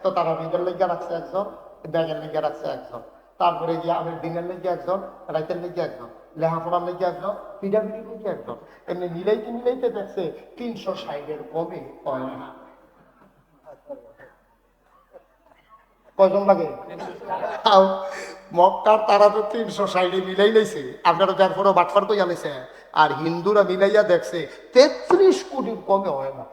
তো তারা ঈদের লেগে রাখছে একজন, ব্যাগের লেগে রাখছে একজন, তারপরে গিয়ে আমের দিনের লেগে একজন, রাইতের লেগে একজন, লেহাপড়ার লেগে একজন, পিঠাপিঠির লেগে একজন। এমনি মিলাইতে দেখছে 360-এর কমে হয় না। কয়জন লাগে? মক্কার তারা তো 360-এ মিলাই লাইছে, আপনারা তারপরে বাটফার কই আনেছে। আর হিন্দুরা মিলাইয়া দেখছে 33 কোটির কমে হয় না।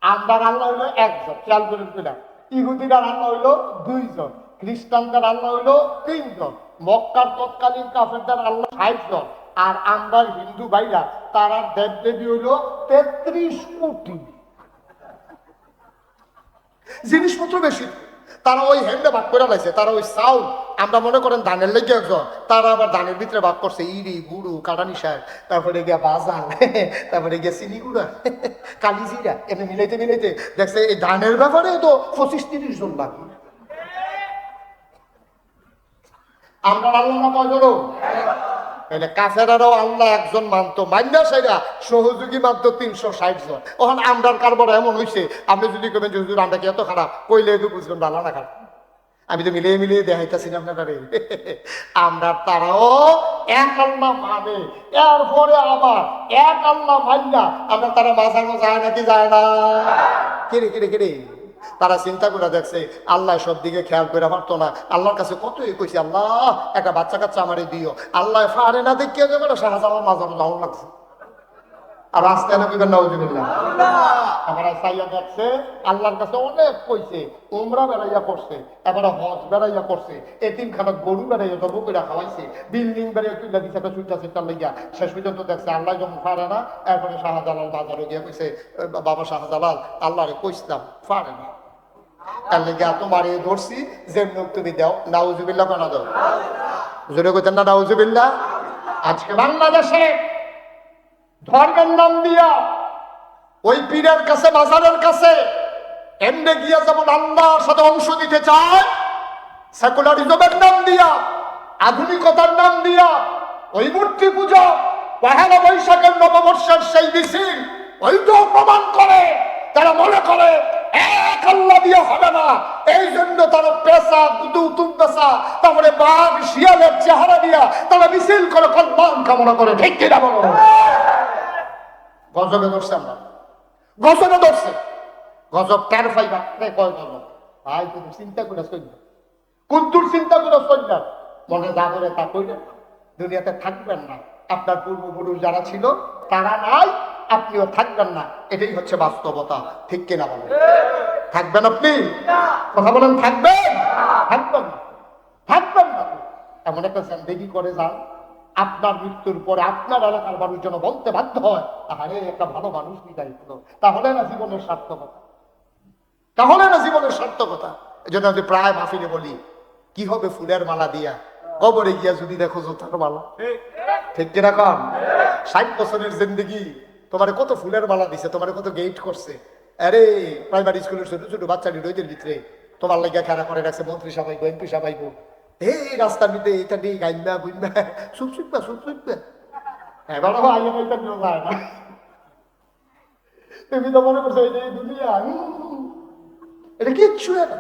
আমরা আল্লাহ হইলো একজন, খেয়াল করেন কিনা। ইহুদিরা আল্লাহ হইলো 2 জন, খ্রিস্টানদের আল্লাহ হইলো 3 জন, মক্কার তৎকালীন কাফেরদের আল্লাহ 60 জন, আর আমরা হিন্দু ভাইরা তারা দেব দেবী হইলো 33 কোটি। জিনিসপত্র বেশি, তারা ওই হেন্ডে ভাগ করে লাইছে। তারা ওই চাউল, আমরা মনে করেন ধানের লেগে একজন, তারা আবার ধানের ভিতরে ভাগ করছে ইরি গুড়ু কাটানি শাক, তারপরে গিয়া বাজার, তারপরে গিয়া চিনি গুঁড়া, কালিজিরা, এমনি মিলাইতে দেখছে এই ধানের ব্যাপারে তো 25-30 জন লাগে। আমরা আল্লাহ না কয়জন? কাফেরারও আল্লাহ একজন মানতো, মান্না সেরা সহযোগী মানতো 360 জন। ওখানে আমরার কারবার এমন হয়েছে, আপনি যদি কবেন যে হুজুর আমরা কি এত খারাপ, কইলে তো বুঝবেন ভালো না খারাপ। আমি তো মিলিয়ে দেখাইতেছি না আপনারা। আমরা তারাও এক আল্লাহ মানে, এরপরে আবার এক আল্লাহ মান্না আমরা তারা মাঝানো যায় নাকি যায় না? কিরে তারা চিন্তা করে দেখছে আল্লাহ সব দিকে খেয়াল করে পারতো না। আল্লাহর কাছে কত কইছে, আল্লাহ একটা বাচ্চা কাচ্চা আমারে দিও। আল্লাহ ফারে না দেখিয়ে যাবে না, শাহজালাল মাজানো যাওয়া লাগছে। আর রাস্তায় না কইবেন নাউজুবিল্লাহ। আমরা চাইয়া দেখছে আল্লাহর কাছে অনেক কইছে, উমরা বেড়াইয়া করছে, এবারে হজ বেড়াইয়া করছে, এতিমখানা গরু বেড়াইয়া জব করে খাওয়াইছে, বিল্ডিং বেড়াইয়া তুইলা দিছে একটা সুইটা লইয়া। শেষ পর্যন্ত দেখছে আল্লাহ যখন পারে না, এরপরে শাহজালাল বাজারে গিয়ে কইছে, বাবা শাহজালাল আল্লাহরে কইছিলাম পারে না, তার লেগে তোমার ধরছি যে তুমি দাও। নাউজুবিল্লাহ কেন দাও? জোরে কইতেন না নাউজুবিল্লাহ। আজকে বাংলাদেশে ধর্মের নাম দিয়া ওই পীরের কাছে, মাজারের কাছে এমনি গিয়া যেমন আল্লাহর সাথে অংশ দিতে চায়, সেকুলারিজমের নাম দিয়া, আধুনিকতার নাম দিয়া ওই মূর্তি পূজা, পহেলা বৈশাখের নববর্ষের সেই মিছিল ওইটাও প্রমাণ করে। তারা মনে করে এক আল্লাহ দিয়ে হবে না, এই জন্য তারা পেশা দুতুম পেশা, তারপরে বাঘ শিয়ালের চেহারা দিয়া তারা মিছিল করে কল্যাণ কামনা করে। ঠিক কিনা বলো? গজবে ধরছে, আমরা গজবে ধরছে। গজব কার ফাইবা কয় গজব ভাই, তুমি চিন্তা করে চলল, কুদ্দুর চিন্তা করে চলল, মনে যা করে তা কইলেন, দুনিয়াতে থাকবেন না। আপনার পূর্বপুরুষ যারা ছিল তারা নাই, আপনিও থাকবেন না। এটাই হচ্ছে বাস্তবতা। ঠিক কিনা বলেন? থাকবেন আপনি? কথা বলেন, থাকবেন? থাকবেন না, থাকবেন না। এমন একটা জিন্দেগি করে যান, আপনার মৃত্যুর পরে আপনার এলাকার মানুষ যেন বলতে বাধ্য হয়, আরে একটা ভালো মানুষ বিদায় হলো। তাহলে না জীবনের সার্থকতা, তাহলে না জীবনের সার্থকতা। এই জন্য আমি প্রায় মাহফিলে বলি, কি হবে ফুলের মালা দিয়া, কবরে গিয়া যদি দেখো জুতার মালা। ঠিক কিনা কন? 60 বছরের জিন্দগি তোমার কত ফুলের মালা দিছে, তোমার কত গেট করছে। আরে প্রাইমারি স্কুলের ছোট ছোট বাচ্চাটি রইদের ভিতরে তোমার লাগিয়া খেলা করে রাখছে, মন্ত্রী সাবাইব, এমপি সাবাইব, এই রাস্তার ভিতরে এটা নিয়ে গাইবা গুইবা সুপসুপা এবারও আগে বলতে যায় না। তুমি তো মনে করছো এই দুনিয়া, এটা কিচ্ছু না।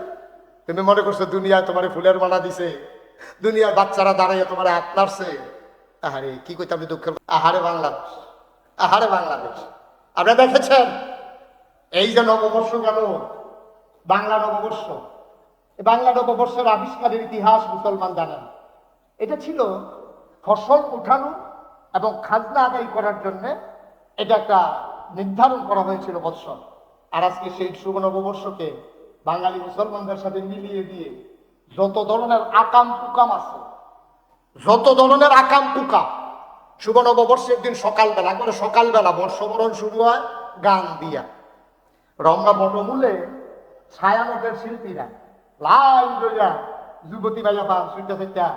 তুমি মনে করছো দুনিয়ায় তোমার ফুলের মালা দিছে, দুনিয়ার বাচ্চারা দাঁড়াইয়া তোমার হাত নাড়ছে। আহারে কি কইতে আমি দুঃখের। আহারে বাংলাদেশ, আহারে বাংলাদেশ। আপনারা দেখেছেন এই যে নববর্ষ গেল, বাংলা নববর্ষ, বাংলা নববর্ষের আবিষ্কারের ইতিহাস মুসলমান জানেন। এটা ছিল ফসল উঠানো এবং খাজনা আদায় করার জন্য এটা একটা নির্ধারণ করা হয়েছিল বৎসর। আর আজকে সেই শুভ নববর্ষকে বাঙালি মুসলমানদের সাথে মিলিয়ে দিয়ে যত ধরনের আকাম কুকাম আছে, যত ধরনের আকাম কুকাম, শুভ নববর্ষের দিন সকালবেলা, একবারে সকালবেলা বর্ষবরণ শুরু হয় গান দিয়া। রমনা বটমূলে ছায়ানটের শিল্পীরা লাইন ধরিয়া, যুবতী ভাইয়া পান সুইটা সুইটা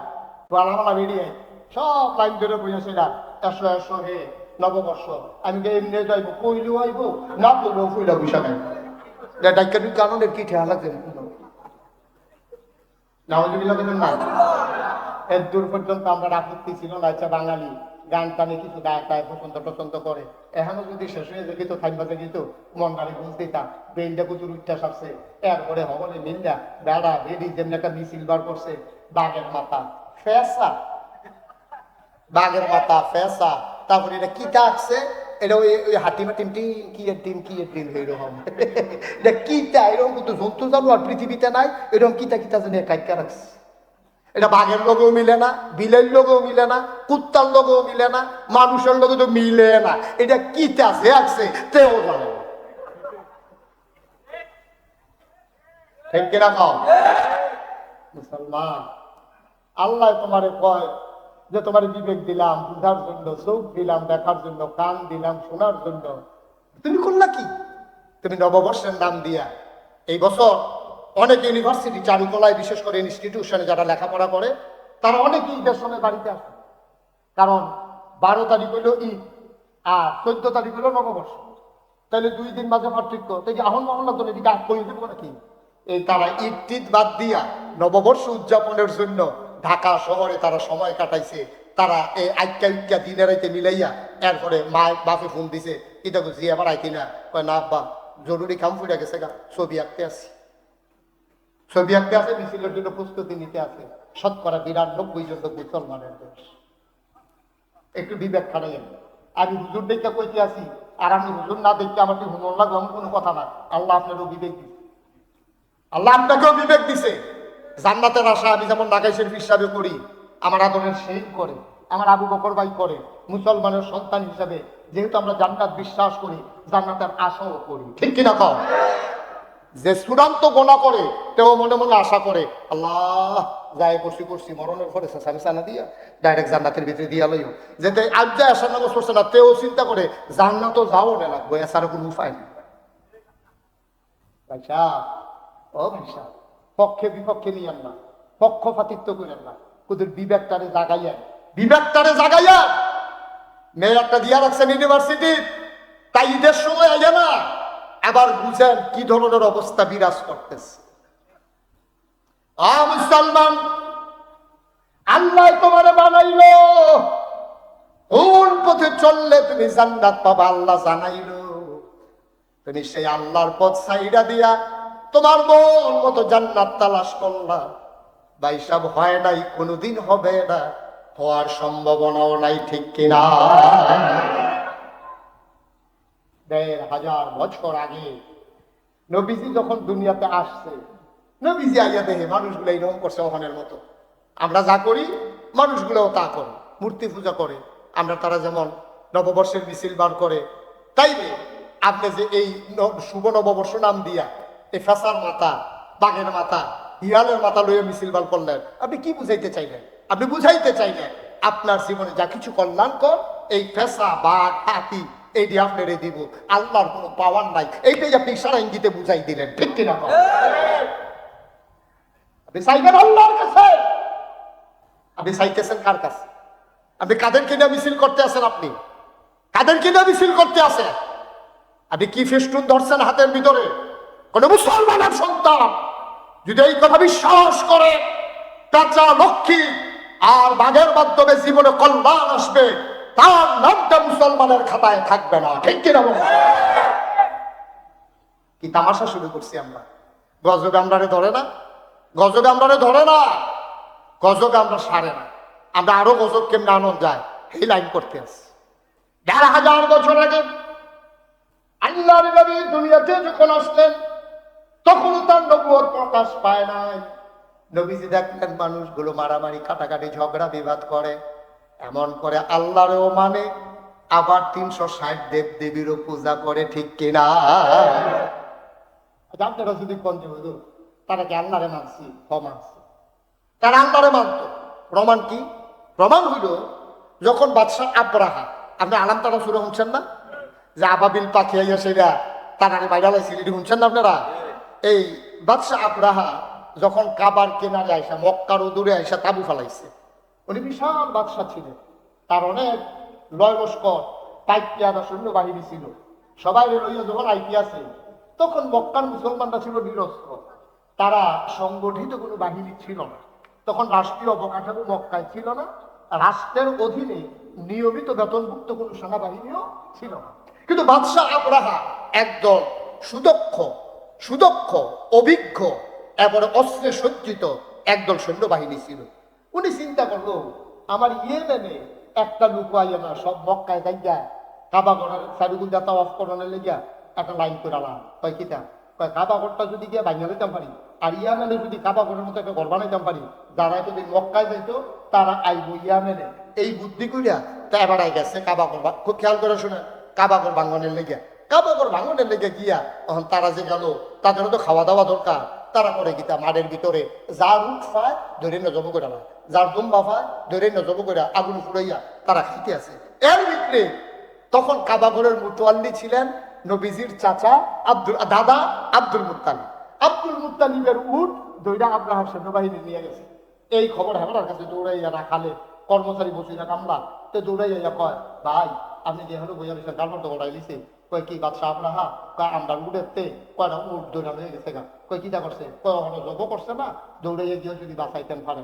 বালামালা বেরিয়ে সব লাইন ধরে বইয়াছিল, এসো এসো হে নববর্ষ। আমি এমনি যাইব, কইলেও আইব, না কইলেও ফুইলা বুঝা নাই। ডাক্তার কারণের কি ঠেয়া লাগছে না, এর দূর পর্যন্ত আমরা আপত্তি ছিল না। আচ্ছা বাঙালি গান টানে কিছু গায়ে টায় পছন্দ টছন্দ করে, এখনো যদি শেষ হয়ে যেত থাইমবাজে গেত মন গাড়ি বুঝ দিতাম বেইনটা কুচুর উচ্চাস আসছে, এরপরে হবলে মিলটা বেড়া বেডি যেমন একটা মিছিল বার করছে, বাঘের মাথা ফেসা, বাঘের মাথা ফেসা, তারপরে এটা কি টাকছে, এটা ওই হাটিমা টিম টিম কি টিম কি টিম এরকম, এটা কিটা এরকম কিন্তু জন্তু জানোয়ার পৃথিবীতে নাই এরকম কিটা কিটা জানি কাইকা রাখছে। এটা বাঘের লোকেও মিলে না, বিলের লোকেও মিলে না, কুত্তার লোকেও মিলে না, মানুষের লোকে তো মিলে না, এটা কিটা যে আছে তেও জানে না। ঠিক কিনা কও মুসলমান? আল্লাহ তোমারে কয় যে তোমার বিবেক দিলাম বুঝার জন্য, চোখ দিলাম দেখার জন্য, কান দিলাম শোনার জন্য, তুমি করলা কি? তুমি নববর্ষের নাম দিয়া এই বছর অনেক ইউনিভার্সিটি চারুকলায় বিশেষ করে ইনস্টিটিউশনে যারা লেখাপড়া করে তারা অনেকে ঈদের সময় বাড়িতে আসে, কারণ 12 তারিখ হইল ঈদ আর 14 তারিখ হইল নববর্ষ, তাহলে 2 দিন মাঝে পার্থক্য, তাই আহন মহল্লা তো এদিকে আগ করে দেবো নাকি? এই তারা ঈদ টিদ বাদ দিয়া নববর্ষ উদযাপনের জন্য ঢাকা শহরে তারা সময় কাটাইছে। তারা এই আইকা উইকা দিনে রাইতে মিলাইয়া এরপরে মা বাপে ফোন দিছে, এটা বুঝি আবার আইতি না, কয় না আব্বা জরুরি কাম ফুটে গেছে গা, ছবি আঁকতে আসি, ছবি আঁকতে আছে, মিছিলের জন্য প্রস্তুতি নিতে আছে। 90% মুসলমানের দোষ। একটু বিবেক খাটাইয়েন। আমি হুজুর দেখতে কইতে আসি আর আমি হুজুর না দেখতে আমাকে হুমন লাগবে এমন কোনো কথা না। আল্লাহ আপনারও বিবেক দিচ্ছে, আল্লাহ আপনাকেও বিবেক দিছে। জান্নাতের আশা আমি যেমন ঢাকা শরীফ হিসাবে করি, আমার আদরের সেই করে, আমার আবু বকর ভাই করে, মুসলমানের সন্তান হিসাবে যেহেতু আমরা জান্নাত বিশ্বাস করি, জান্নাতের আশাও করি। ঠিক কিনা কও? যে চূড়ান্ত গোনা করে তেও মনে মনে আশা করে আল্লাহ যাই করছি মরণের পরে সামনে সানা দিয়া ডাইরেক্ট জান্নাতের ভিতরে দিয়া লইও, যেতে আজ যায় আশা নামাজ পড়ছে না তেও চিন্তা করে জান্নাতও যাও না লাগবে, এছাড়া কোনো উপায় নেই। ভাইসা ও ভাইসা, পক্ষে বিপক্ষে নিয়েন না, পক্ষপাতিত্ব করেন না, ওদের বিবেকটারে জাগাইয়া মেয়ে একটা দিয়া রাখছেন ইউনিভার্সিটি, তাই ঈদের সময় আইয়া না আবার বুঝেন কি ধরনের অবস্থা বিরাজ করতেছে। মুসলমান, আল্লাহ তোমারে বানাইলো, কোন পথে চললে তুমি জান্নাত পাবা আল্লাহ জানাইলো, তুমি সেই আল্লাহর পথ সাইডা দিয়া তোমার মন মতো জান্নাত তালাশ করলা। ভাই সাহেব হয় নাই, কোনোদিন হবে না, হওয়ার সম্ভাবনাও নাই। ঠিক কিনা? 1500 বছর আগে নবীজি যখন দুনিয়াতে আসছে, নবীজি আইয়া দেখে মানুষগুলো এইরকম করছে ওখানের মতো। আমরা যা করি মানুষগুলোও তা করে, মূর্তি পূজা করে। আমরা তারা যেমন নববর্ষের মিছিল বার করে, তাইলে আপনি যে এই শুভ নববর্ষ নাম দিয়া এই ফেসার মাথা, বাঘের মাথা, হিয়ালের মাথা লইয়া মিছিল বার করলেন, আপনি কি বুঝাইতে চাইলেন? আপনি বুঝাইতে চাইলেন আপনার জীবনে যা কিছু কল্যাণকর এই ফেসা বাঘ হাতি এই দিয়ে আপনার দিব, আল্লাহর কোনো পাওয়ার নাই, এইটাই আপনি সারা ইঙ্গিতে বুঝাই দিলেন। ঠিক কিনা? আপনি চাইবেন আল্লাহর কাছে, আপনি চাইতেছেন কার কাছে? আপনি কাদের কিনা মিছিল করতে আছেন? আপনি কাদের কিনা মিছিল করতে আছেন? আপনি কি ফেস্টুন ধরছেন হাতের ভিতরে? কোন মুসলমানের সন্তান যদি এই কথা বিশ্বাস করে কাঁচা লক্ষ্মী আর বাঘের মাধ্যমে জীবনে কল্যাণ আসবে, তার নামটা মুসলমানের খাতায় থাকবে না। ঠিক কিনা? কি তামাশা শুরু করছি আমরা? গজব আমরারে ধরে না, গজব আমরারে ধরে না, গজব আমরা সারে না। আমরা আরো গজব কেমনে আনন্দ যায় এই লাইন করতে আসি। 1500 বছর আগে আল্লাহর নবী দুনিয়াতে যখন আসলেন তখনও তার নবুয়ত প্রকাশ পায় নাই। নবীজি দেখলেন মানুষগুলো মারামারি কাটাকাটি ঝগড়া বিবাদ করে, এমন করে আল্লাহরেও মানে, আবার 360 দেব দেবীরও পূজা করে। ঠিক কিনা? আপনারা যদি কোন তারা কি আল্লাহরে মানছি? মানছি, তারা আল্লাহরে মানত। প্রমাণ কি? প্রমাণ হইল যখন বাদশাহ আব্রাহা, আপনি আলাম তারা সুরে শুনছেন না যে আবাবিল পাখি আইয়া সেরা তারারে বাইরে লাইছিল, শুনছেন না আপনারা? এই বাদশাহ আব্রাহা যখন কাবার কেনারে আইসা মক্কার দূরে আইসা তাবু ফালাইছে, উনি বিশাল বাদশাহ ছিলেন, তার অনেক লয় লস্কর পাইপিয়ারা সৈন্য বাহিনী ছিল, সবাই লইয়া যখন আইপিয়াছে তখন মক্কার মুসলমানরা ছিল নিরস্ত্র, তারা সংগঠিত কোনো বাহিনী ছিল না। তখন রাষ্ট্রীয় অবকাঠামো মক্কায় ছিল না, রাষ্ট্রের অধীনে নিয়মিত বেতনভুক্ত কোনো সেনাবাহিনীও ছিল না। কিন্তু বাদশাহ আবরাহা একদল সুদক্ষ অভিজ্ঞ এবারে অস্ত্রে সজ্জিত একদল সৈন্যবাহিনী ছিল। উনি চিন্তা করলো, আমার ইয়েমেনে একটা লোক আইয়া না সব মক্কায় যাইয়া কাবাগরের সারিগুলটা তাওয়াফ করানোর লেগিয়া একটা লাইন করে আলাম। কয় কিতা? কয় কাবাগরটা যদি গিয়ে বাইনা লইতাম পারি, আর ইয়ামেনে যদি কাবাগরের মতো একটা ঘর বানাইতাম পারি, যারা যদি মক্কায় যাইতো তারা আইব ইয়ামেনে। এই বুদ্ধি করিয়া তা এবার আই গেছে কাবাগর। খুব খেয়াল করে শুনে, কাবাগর ভাঙনের লেগিয়া গিয়া তখন তারা যে গেল, তাদেরও তো খাওয়া দাওয়া দরকার। তারা করে গীতা মাঠের ভিতরে যার উঠ পায় ধরে নজব করে না, যার দুম্বা পায় ধরে নজব করে আগুন ফুরাইয়া তারা খাইতে আছে। এর ভিতরে তখন কাবাগরের মুতোয়াল্লি ছিলেন নবীজির চাচা দাদা আব্দুল মুত্তালিব। আব্দুল মুত্তালিবের উঠ দইরা আব্রাহার সেনাবাহিনী নিয়ে গেছে। এই খবর হেবরার কাছে দৌড়াইয়া রাখালে কর্মচারী বসিয়া কামলা তো দৌড়াইয়া কয়, ভাই আপনি যে হলো বইয়া দিচ্ছেন কারণ তো ওরাই লিছে। কয় কি বাদশাহ আবরাহা? কয় আমরা উঠেতে কয়টা উঠ দৌড়া হয়ে গেছে গা। কয় কিটা করছে? কয় ওখানে যোগ করছে না, দৌড়াইয়া গিয়ে যদি বাঁচাইতেন পারে।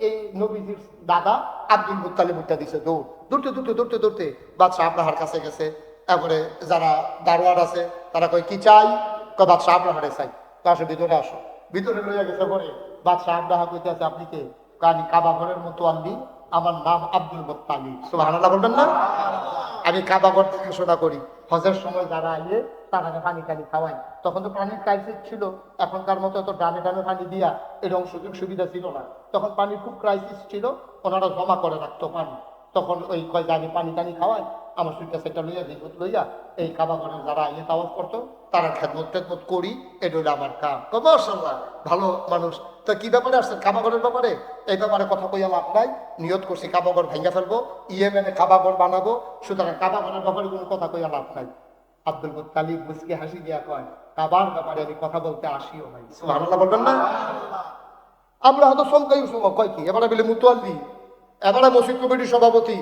এই নবীজির দাদা আব্দুল মুত্তালিব উঠা দিছে দৌড়। দৌড়তে বাদশাহ আবরাহার কাছে গেছে। তারপরে যারা দারোয়ার আছে তারা কয় কি চাই? কয় বাদশাহ আবরাহারে চাই। তো আসো ভিতরে আসো। ভিতরে লইয়া গেছে পরে বাদশাহ আবরাহা কইতে আছে, আপনি কে? আমি কাবাগরের মতো আনবি, আমার নাম আব্দুল মুত্তালিব। সুবহানাল্লাহ বলবেন না? আমি কাবাগর দেখাশোনা করি। হজের সময় যারা আইয়ে তারা পানি টানি খাওয়াই। তখন তো পানির ক্রাইসিস ছিল, এখনকার মতো এত ড্রামে পানি দিয়া এরকম সুযোগ সুবিধা ছিল না। তখন পানির খুব ক্রাইসিস ছিল, ওনারা জমা করে রাখতো পানি। তখন ওই কয় যে আমি পানি টানি খাওয়াই, আমার সুইটা সেটা লইয়া জিগুত লইয়া এই কাবাগরের যারা আইয়ে তাওয়াফ করতো তারা খেদমত করি, এটা হলো আমার কাম। মাশাআল্লাহ, ভালো মানুষ। তো কি ব্যাপারে আসছেন? কাবাগরের ব্যাপারে। এই ব্যাপারে কথা কইয়া লাভ নাই। নিয়ত করছি কাবাগর ভেঙে ফেলবো, ইয়েমেনে কাবাগর বানাবো, সুতরাং কাবাগরের ব্যাপারে কোনো কথা কইয়া লাভ নাই। আব্দুল মুত্তালিব মুসকি হাসি দিয়া কয়, কাবার ব্যাপারে আমি কথা বলতে আসিও নাই। সুবহানাল্লাহ বলবেন না? আমরা হয়তো চমকাই সময় কয় কি এবারে বলে মুতোয়াল্লি, এবারে মসজিদ কমিটির সভাপতি,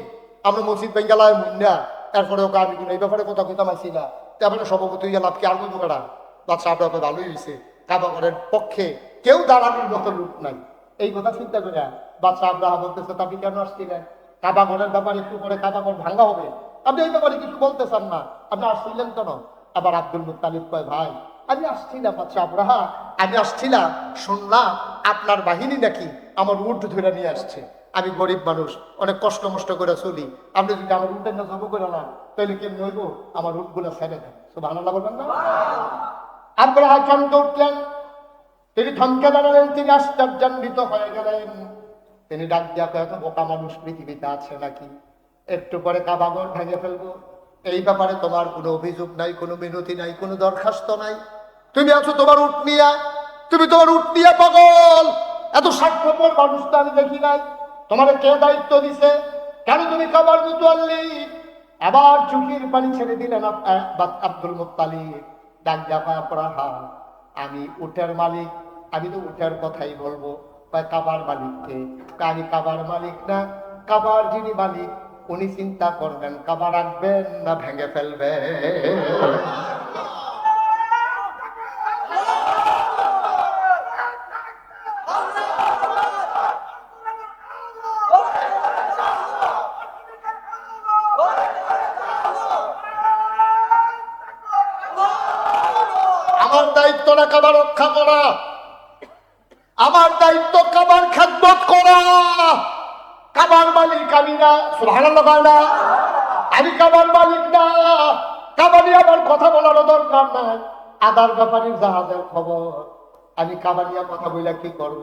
আমরা মসজিদ বেঙ্গালায় মুন্না, এরপরে ওকে আমি এই ব্যাপারে কথা কইতাম আসি না। তারপরে সভাপতি হইয়া লাভ কি আর বলবো বেড়া? বাচ্চা আপনার ভালোই হয়েছে, কাবাগরের পক্ষে কেউ দাঁড়ানোর মতো লোক নাই। এই কথা চিন্তা করে বাচ্চা আব্রাহা বলতেছে, আপনি কেন আসছিলেন? কাবাগরের ব্যাপারে একটু করে কাবাগর ভাঙ্গা হবে, আপনি এই ব্যাপারে কিছু বলতে চান না, আপনি আসছিলেন কেন? আবার আব্দুল মুত্তালিব কয়, ভাই আমি আসছিলাম বাচ্চা আব্রাহা, আমি আসছিলাম শুনলাম আপনার বাহিনী নাকি আমার উট ধরে নিয়ে আসছে। আমি গরিব মানুষ, অনেক কষ্ট মষ্ট করে চলি, আপনি যদি আমার উটের না জব করে না তাহলে কেমনি হইব? আমার উটগুলো ছেড়ে দেন। সুবহানাল্লাহ বলবেন না? আব্রাহা চমকে উঠলেন, তিনি থমকে দাঁড়ালেন, তিনি আশ্চর্যান্বিত হয়ে গেলেন। তিনি ডাক দিয়া এত বোকা মানুষ পৃথিবীতে আছে নাকি? একটু পরে কাবাগর ভেঙে ফেলবো, এই ব্যাপারে তোমার কোনো অভিযোগ নাই, কোনো মিনতি নাই, কোনো দরখাস্ত নাই। তুমি আছো তোমার উট নিয়া, তুমি তোমার উট নিয়া পাগল। এত স্বার্থপর মানুষ তো আমি দেখি নাই। তোমার কে দায়িত্ব দিছে? কেন তুমি কাবার মুতোয়াল্লি? আবার চোখের পানি ছেড়ে দিলেন আব্দুল মুত্তালিব। ডাক দিয়া আব্রাহা, আমি উটের মালিক, আমি তো উটের কথাই বলবো। কাবার মালিককে? আমি কাবার মালিক না, কাবার যিনি মালিক উনি চিন্তা করবেন কাবা রাখবেন না ভেঙে ফেলবেন। আমার দায়িত্ব না কাবা রক্ষা করা, আমার দায়িত্ব কাবার খেদমত করা। কাবার মালিক আমি না। সুবহানাল্লাহ না? আমি কাবার মালিক না। কাবা নিয়ে আমার কথা বলার দরকার নাই। আদার ব্যাপারীর জাহাজের খবর, আমি কাবা নিয়ে কথা বলে কি করব?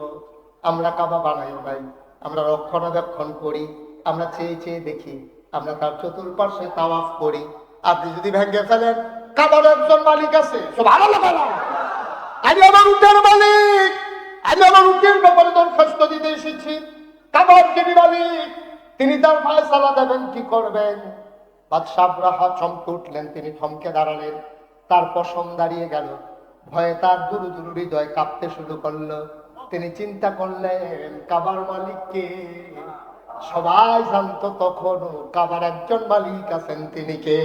আমরা কাবা বানাইও নাই, আমরা রক্ষণাবেক্ষণ করি, আমরা চেয়ে চেয়ে দেখি, আমরা তার চতুর্পার্শ্বে তাওয়াফ করি। আপনি যদি ভেঙে ফেলেন, কাবার একজন মালিক আছে। সুবহানাল্লাহ না? আমি আমার উটের মালিক, আমি আমার উটের ব্যাপারে দরখাস্ত দিতে এসেছি। কাবার যিনি মালিক তিনি তার ফয়সালা দেবেন, কি করবেন? বাদশাহ আবরাহা চমকে উঠলেন, তিনি থমকে দাঁড়ালেন, তার পশম দাঁড়িয়ে গেল, ভয়ে তার দুরু দুরু হৃদয় কাঁপতে শুরু করলো। তিনি চিন্তা করলেন কাবার মালিককে? সবাই জানতো তখনও কাবার একজন মালিক আছেন, তিনি কে?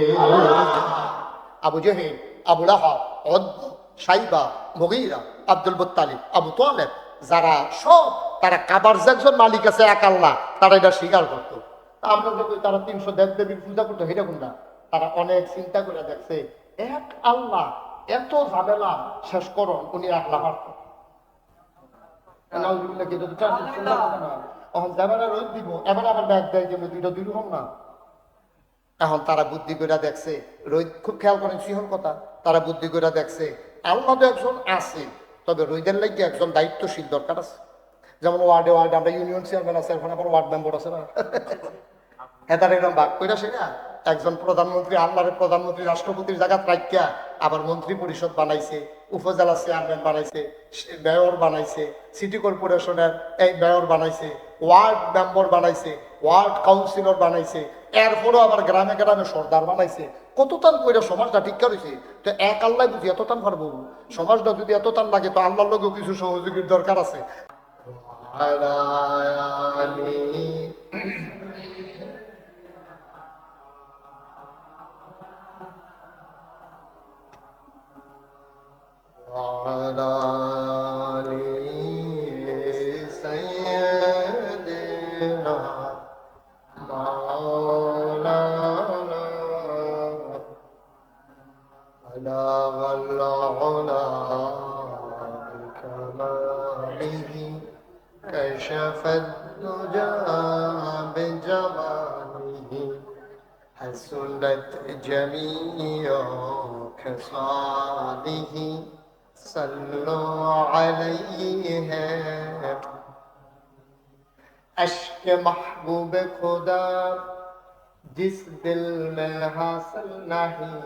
Abu Jahl, Abu Lahab, Utba, Shaiba, Mughira, Abdul Muttalib, Abu Talib, যারা সব তারা কাবার যে একজন মালিক আছে এক আল্লাহ, তারা এটা স্বীকার করতো। আমরা যখন তারা 300 দেব দেবীর পূজা করতো সেটা কোনটা, তারা অনেক চিন্তা করে দেখছে এক আল্লাহ এত ঝামেলা শেষ করুন উনি একলা পারত। রোদ দিব এবার আবার ব্যাগ দেয় যে দুইটা দুই রকম না। এখন তারা বুদ্ধি করে দেখছে, রোদ খুব খেয়াল করেন সিহন কথা, তারা বুদ্ধি করে দেখছে আল্লাহ তো একজন আছে, তবে রোদের লাগে একজন দায়িত্বশীল দরকার আছে। যেমন ওয়ার্ডে ওয়ার্ডে আমরা ইউনিয়ন চেয়ারম্যান আছে, এখন আবার ওয়ার্ড মেম্বার আছে না, হ্যাঁ তার এরকম ভাগ করে সেটা একজন প্রধানমন্ত্রী আল্লাহরের প্রধানমন্ত্রী রাষ্ট্রপতির জায়গা রাখিয়া আবার মন্ত্রী পরিষদ বানাইছে, উপজেলা চেয়ারম্যান বানাইছে, মেয়র বানাইছে, সিটি কর্পোরেশনের এই মেয়র বানাইছে, ওয়ার্ড মেম্বার বানাইছে, ওয়ার্ড কাউন্সিলর বানাইছে, এরপরও আবার গ্রামে গ্রামে সর্দার বানাইছে। কত টান করে সমাজটা ঠিক করেছে। তো এক আল্লাহ বুঝি এত টান পারবো? সমাজটা যদি এত টান লাগে তো আল্লাহর লোকেও কিছু সহযোগীর দরকার আছে। وعلى آل سيدنا مولانا بلغ العلا بكماله كشف الدجى بجماله حسنت جميع خصاله صلوا عليه اشک محبوب خدا جس دل میں حاصل نہیں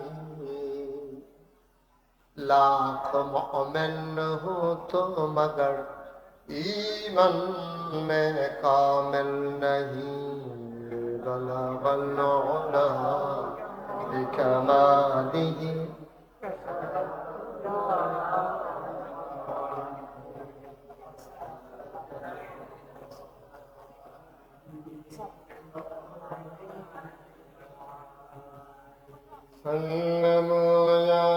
لاکھ مومن ہو تو مگر ایمان میں کامل نہیں بلغ العلا بکماله سلم يا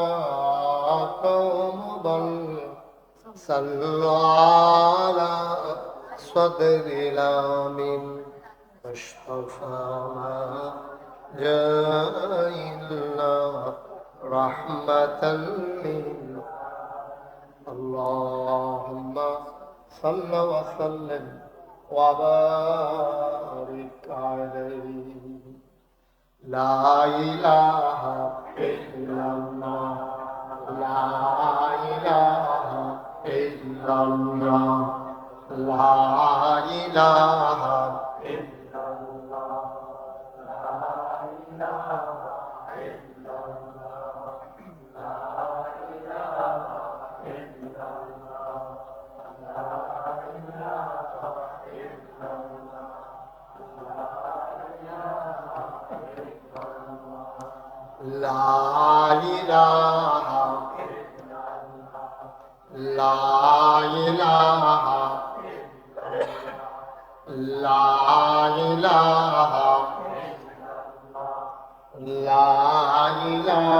قوم ضل صلوا على صدر الامين مصطفى ما جاء إلا رحمة لله اللهم صل وسلم وبارك عليه لا إله إلا الله لا إله إلا الله لا إله إلا الله لا إله إلا الله لا إله إلا الله لا إله إلا الله لا إله لا إله لا إله لا إله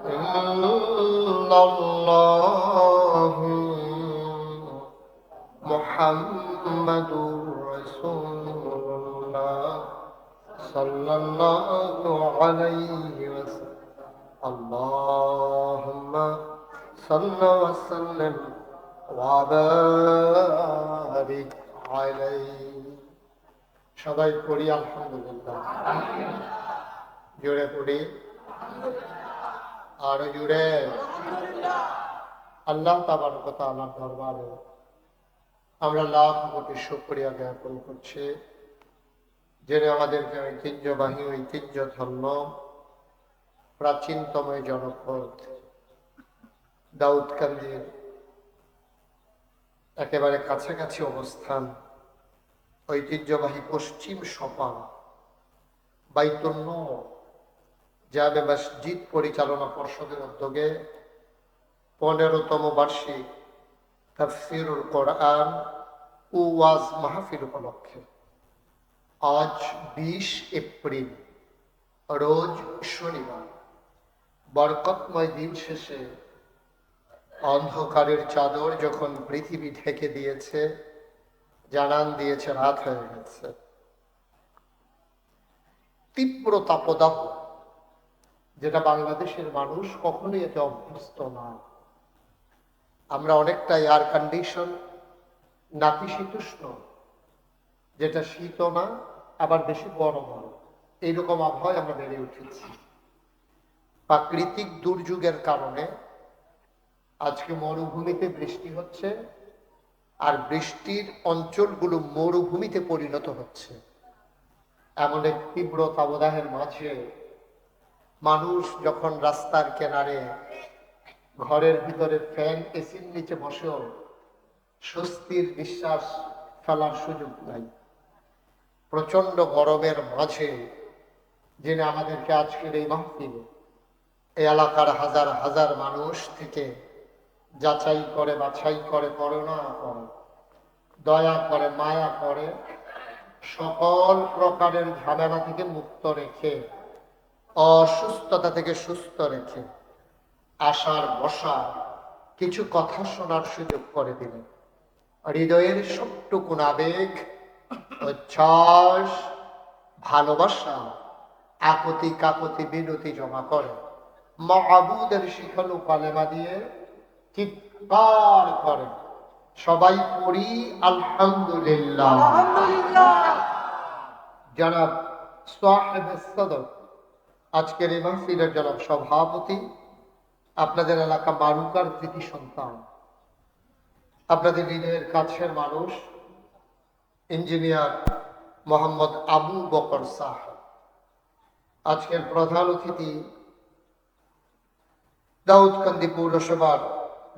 إلا الله محمد رسول الله صلى الله عليه وسلم اللهم صل وسلم وبارك عليه সবাই পড়ি আলহামদুলিল্লাহ জোরে পড়ি আর জোরে আল্লাহ তাবারক ওয়া তাআলার দরবারে আমরা লাখ কোটি শুকরিয়া জ্ঞাপন করছি, যিনি আমাদেরকে ঐতিহ্যবাহী ঐতিহ্য ধর্ম প্রাচীনতম জনপদ দাউদকান্দির একেবারে কাছাকাছি অবস্থান ঐতিহ্যবাহী পশ্চিম সোপান বাইতুন নূর জামে মসজিদ পরিচালনা পর্ষদের উদ্যোগে 15তম বার্ষিক তাফসীরুল কোরআন ও ওয়াজ মাহফিল উপলক্ষে আজ 20 এপ্রিল রোজ শনিবার বরকতময় দিন শেষে অন্ধকারের চাদর যখন পৃথিবী ঢেকে দিয়েছে, জানান দিয়েছে রাত হয়ে গেছে। তীব্র তাপদাহ, যেটা বাংলাদেশের মানুষ কখনোই এতে অভ্যস্ত না। আমরা অনেকটা এয়ার কন্ডিশন, নাতিশীতোষ্ণ, যেটা শীত না আবার বেশি গরম না, এইরকম আবহাওয়ায় আমরা বেড়ে উঠেছি। প্রাকৃতিক দুর্যোগের কারণে আজকে মরুভূমিতে বৃষ্টি হচ্ছে, আর বৃষ্টির অঞ্চলগুলো মরুভূমিতে পরিণত হচ্ছে। এমন এক তীব্র তাবদাহের মাঝে মানুষ যখন রাস্তার কিনারে ঘরের ভিতরে ফ্যান এসির নিচে বসেও স্বস্তির নিঃশ্বাস ফেলার সুযোগ নাই, প্রচন্ড গরমের মাঝে যিনি আমাদেরকে আজকের এই মাহফিলে এই এলাকার হাজার হাজার মানুষ থেকে যাচাই করে, বাছাই করে, করুণা করে, দয়া করে, মায়া করে, সকল প্রকারের ঝামেলা থেকে মুক্ত রেখে, অসুস্থতা থেকে সুস্থ রেখে, আশার বসার কিছু কথা শোনার সুযোগ করে দিলেন। হৃদয়ের সবটুকুন আবেগ, উচ্ছ্বাস, ভালোবাসা, আকতি কাকতি বিনতি জমা করে মাহবুদের শিখানো কালেমা দিয়ে চিৎকার করে সবাই পড়ি আলহামদুলিল্লাহ। জনাব সাহেব সদর, আজকের এই মাহফিলের জনাব সভাপতি, আপনাদের এলাকা মারুকার কৃতি সন্তান, আপনাদের হৃদয়ের কাছের মানুষ, ইঞ্জিনিয়ার মোহাম্মদ আবু বকর সাহেব, আজকের প্রধান অতিথি দাউদকান্দি পৌরসভার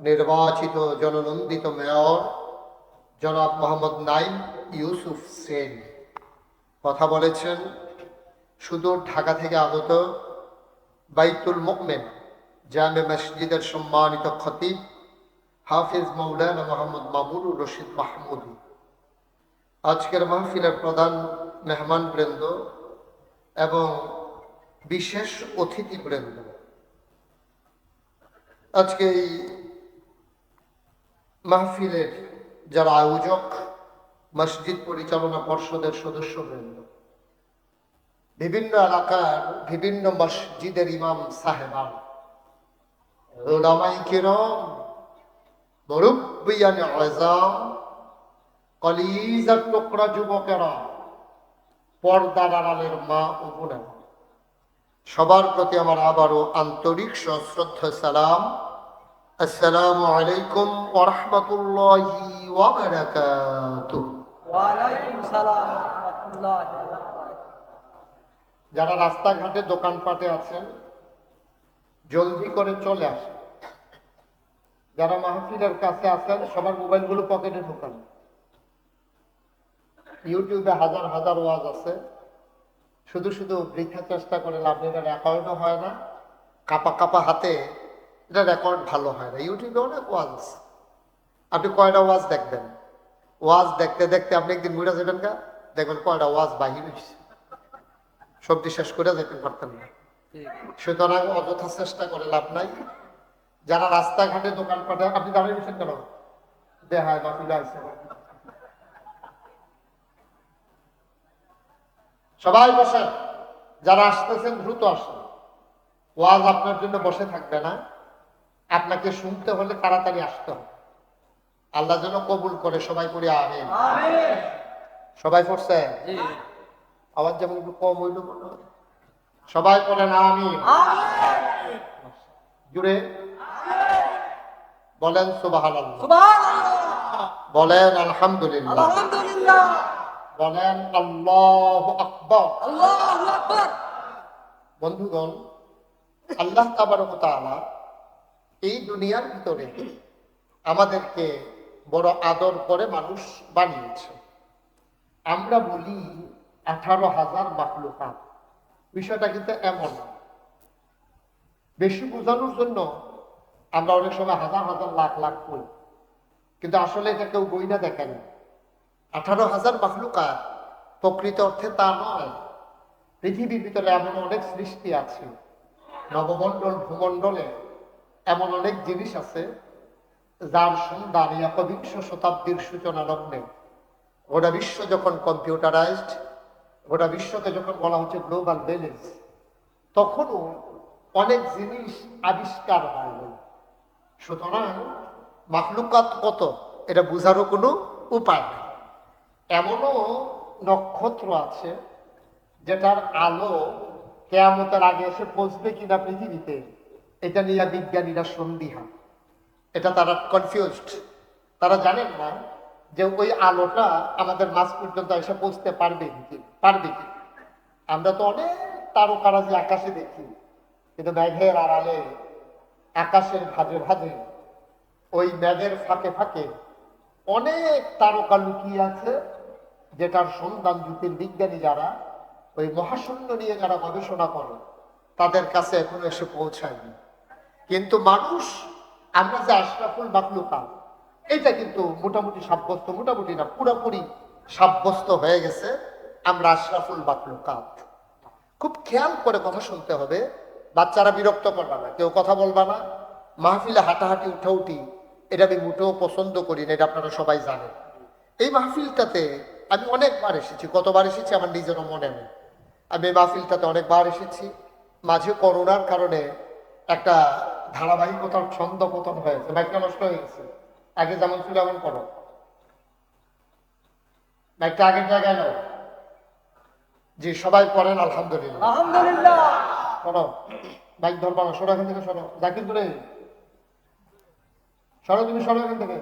নির্বাচিত জননন্দিত মেয়র জনাব মোহাম্মদ নাইম ইউসুফ সেন কথা বলেছেন। সুদূর ঢাকা থেকে আগত বাইতুল মুমিন জামে মসজিদের সম্মানিত খতিব হাফিজ মৌলানা মোহাম্মদ মামুনুর রশিদ মাহমুদি, আজকের মাহফিলের প্রধান মেহমান বৃন্দ এবং বিশেষ অতিথি বৃন্দ, আজকে এই মাহফিলের যারা আয়োজক, মসজিদ পরিচালনা পর্ষদের সদস্যবৃন্দ, বিভিন্ন এলাকার বিভিন্ন মসজিদের ইমাম সাহেবান, উলামায়ে কিরাম, মুরব্বিয়ানে আযম, কলিজার টুকরা যুবকেরা, পর্দার আড়ালের মা ও বোনেরা, সবার প্রতি আমার আবারও আন্তরিক সশ্রদ্ধ সালাম। আসসালামু আলাইকুম ওয়া রাহমাতুল্লাহি ওয়া বারাকাতুহু। ওয়া আলাইকুম সালাম ওয়া রাহমাতুল্লাহি ওয়া বারাকাতুহু। যারা রাস্তাঘাটে দোকানপাটে আছেন জলদি করে চলে আসেন। যারা মাহফিলের কাছে আছেন সবার মোবাইলগুলো পকেটে ঢোকান। ইউটিউবে হাজার হাজার ওয়াজ আছে, শুধু শুধু বৃথা চেষ্টা করে লাভ নেই, এটা রেকর্ডও হয় না, কাপা কাপা হাতে এটা রেকর্ড ভালো হয় না। ইউটিউবে অনেক ওয়াজ আছে, আপনি কয়টা ওয়াজ দেখবেন? ওয়াজ দেখতে দেখতে আপনি একদিন বুড়া যাবেন গা, দেখবেন কয়টা ওয়াজ বাহির হয়েছে, সবজি শেষ করে যেতে পারতেন না। সুতরাং অযথা চেষ্টা করে লাভ নাই। যারা রাস্তাঘাটে দোকানপাটে, আপনি দাঁড়িয়ে গেছেন কেন? দেখায় মাফিলা আছে, সবাই বসেন। যারা আসতেছেন দ্রুত আসেন, ওয়াজ আপনার জন্য বসে থাকবে না, আপনাকে শুনতে হলে তাড়াতাড়ি আসতে হবে। আল্লাহ যেন কবুল করে, সবাই পড়ে আমিন। সবাই পড়ছে? আওয়াজ যেমন একটু কম হইল, সবাই পড়েন আমিন। জুড়ে বলেন সুবহানাল্লাহ, বলেন আলহামদুলিল্লাহ, বলেন আল্লাহু আকবার। বন্ধুগণ, আল্লাহ তাবারক ওয়া তাআলা এই দুনিয়ার ভিতরে আমাদেরকে বড় আদর করে মানুষ বানিয়েছে। আমরা বলি 18,000 মাখলুকাত, বিষয়টা কিন্তু এমন না। বেশি বোঝানোর জন্য আমরা অনেক সময় হাজার হাজার লাখ লাখ বলি, কিন্তু আসলে এটা কেউ বই না দেখেন। 18,000 মাখলুকাত প্রকৃত অর্থে তা নয়। পৃথিবীর ভিতরে এমন অনেক সৃষ্টি আছে, নবমণ্ডল ভূমণ্ডলে এমন অনেক জিনিস আছে যার সন্ধান একবিংশ শতাব্দীর সূচনা লগ্নে গোটা বিশ্ব যখন কম্পিউটারাইজড, গোটা বিশ্বকে যখন বলা হচ্ছে গ্লোবাল ভিলেজ, তখনও অনেক জিনিস আবিষ্কার হয়। সুতরাং মাখলুকাত কত এটা বোঝারও কোনো উপায় নেই। এমনও নক্ষত্র আছে যেটার আলো কেয়ামতের আগে এসে পৌঁছবে কিনা পৃথিবীতে, এটা নিয়ে বিজ্ঞানীরা সন্দিহান। এটা তারা কনফিউজড, তারা জানেন না যে ওই আলোটা আমাদের মাঝ পর্যন্ত এসে পৌঁছতে পারবে কি। আমরা তো অনেক তারকারাজি আকাশে দেখি, কিন্তু মেঘের আড়ালে, আকাশের ভাঁজে ভাঁজে, ওই মেঘের ফাঁকে ফাঁকে অনেক তারকা লুকিয়ে আছে, যেটার সন্ধান জ্যোতির্বিজ্ঞানী যারা ওই মহাশূন্য নিয়ে যারা গবেষণা করে তাদের কাছে এখনো এসে পৌঁছায়নি। কিন্তু মানুষ, আমরা যে আশরাফুল মাখলুকাত, এটা কিন্তু মোটামুটি সাব্যস্ত, মোটামুটি না পুরোপুরি সাব্যস্ত হয়ে গেছে আমরা আশরাফুল মাখলুকাত। খুব খেয়াল করে কথা শুনতে হবে, বাচ্চারা বিরক্ত করবা না, কেউ কথা বলবা না, মাহফিলে হাঁটাহাঁটি উঠাউঠি এটা আমি মোটেও পছন্দ করি না, এটা আপনারা সবাই জানেন। এই মাহফিলটাতে আমি অনেকবার এসেছি, কতবার এসেছি আমার নিজেরও মনে নেই। আমি এই মাহফিলটাতে অনেকবার এসেছি। মাঝে করোনার কারণে একটা ধারাবাহিকতার ছন্দ পতন হয়েছে, মাইকটা নষ্ট হয়ে গেছে। আগে যেমন ছিল এমন করো, মাইকটা আগের জায়গায় নাও। জি, সবাই পড়েন আলহামদুলিল্লাহ। আলহামদুলিল্লাহ। সরো, মাইক ধরবা না, সরো এখান থেকে, সরো। জাকির দূরে সরো, তুমি সরো এখান থেকে,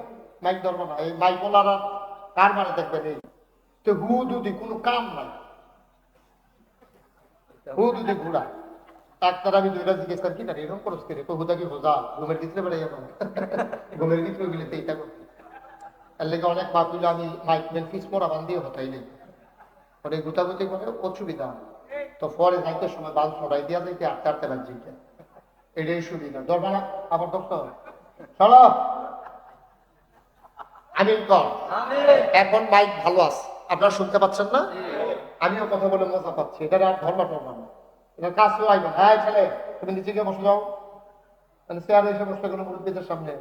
মাইক ধরবা না। এই মাইক বলার কার মানে দেখবেন, এই তো হু দুদি কোনো কাম নাই, হু দুদি ঘুরা। ডাক্তার আমি দুইটা জিজ্ঞেস করি, কি না এরকম করস কে রে, তো হুদা কি বোঝা ঘুমের ভিতরে বেড়ে যাবো, ঘুমের ভিতরে গেলে তো এইটা করতে। এর লেগে অনেক মাহফিলে আমি মাইক মেন ফিস পরা বান্ধিয়ে হতাই নেই, অনেক গুতাগুতি করে অসুবিধা হয়। তো পরে যাইতে সময় বাল ছড়াই দিয়া যাইতে আটতে আটতে বাজি, এটাই সুবিধা। দরবার আবার ডক্টর চলো আমিন কর। এখন মাইক ভালো আছে, আপনারা শুনতে পাচ্ছেন না? আমিও কথা বলে মজা পাচ্ছি, এটা আর ধর্ম টর্ম না, এটা কাছেও আইবে। হ্যাঁ ছেলে, তুমি নিচে গিয়ে বসে যাও, তাহলে চেয়ারে এসে বসতে গেলো মুরব্বীদের সামনে।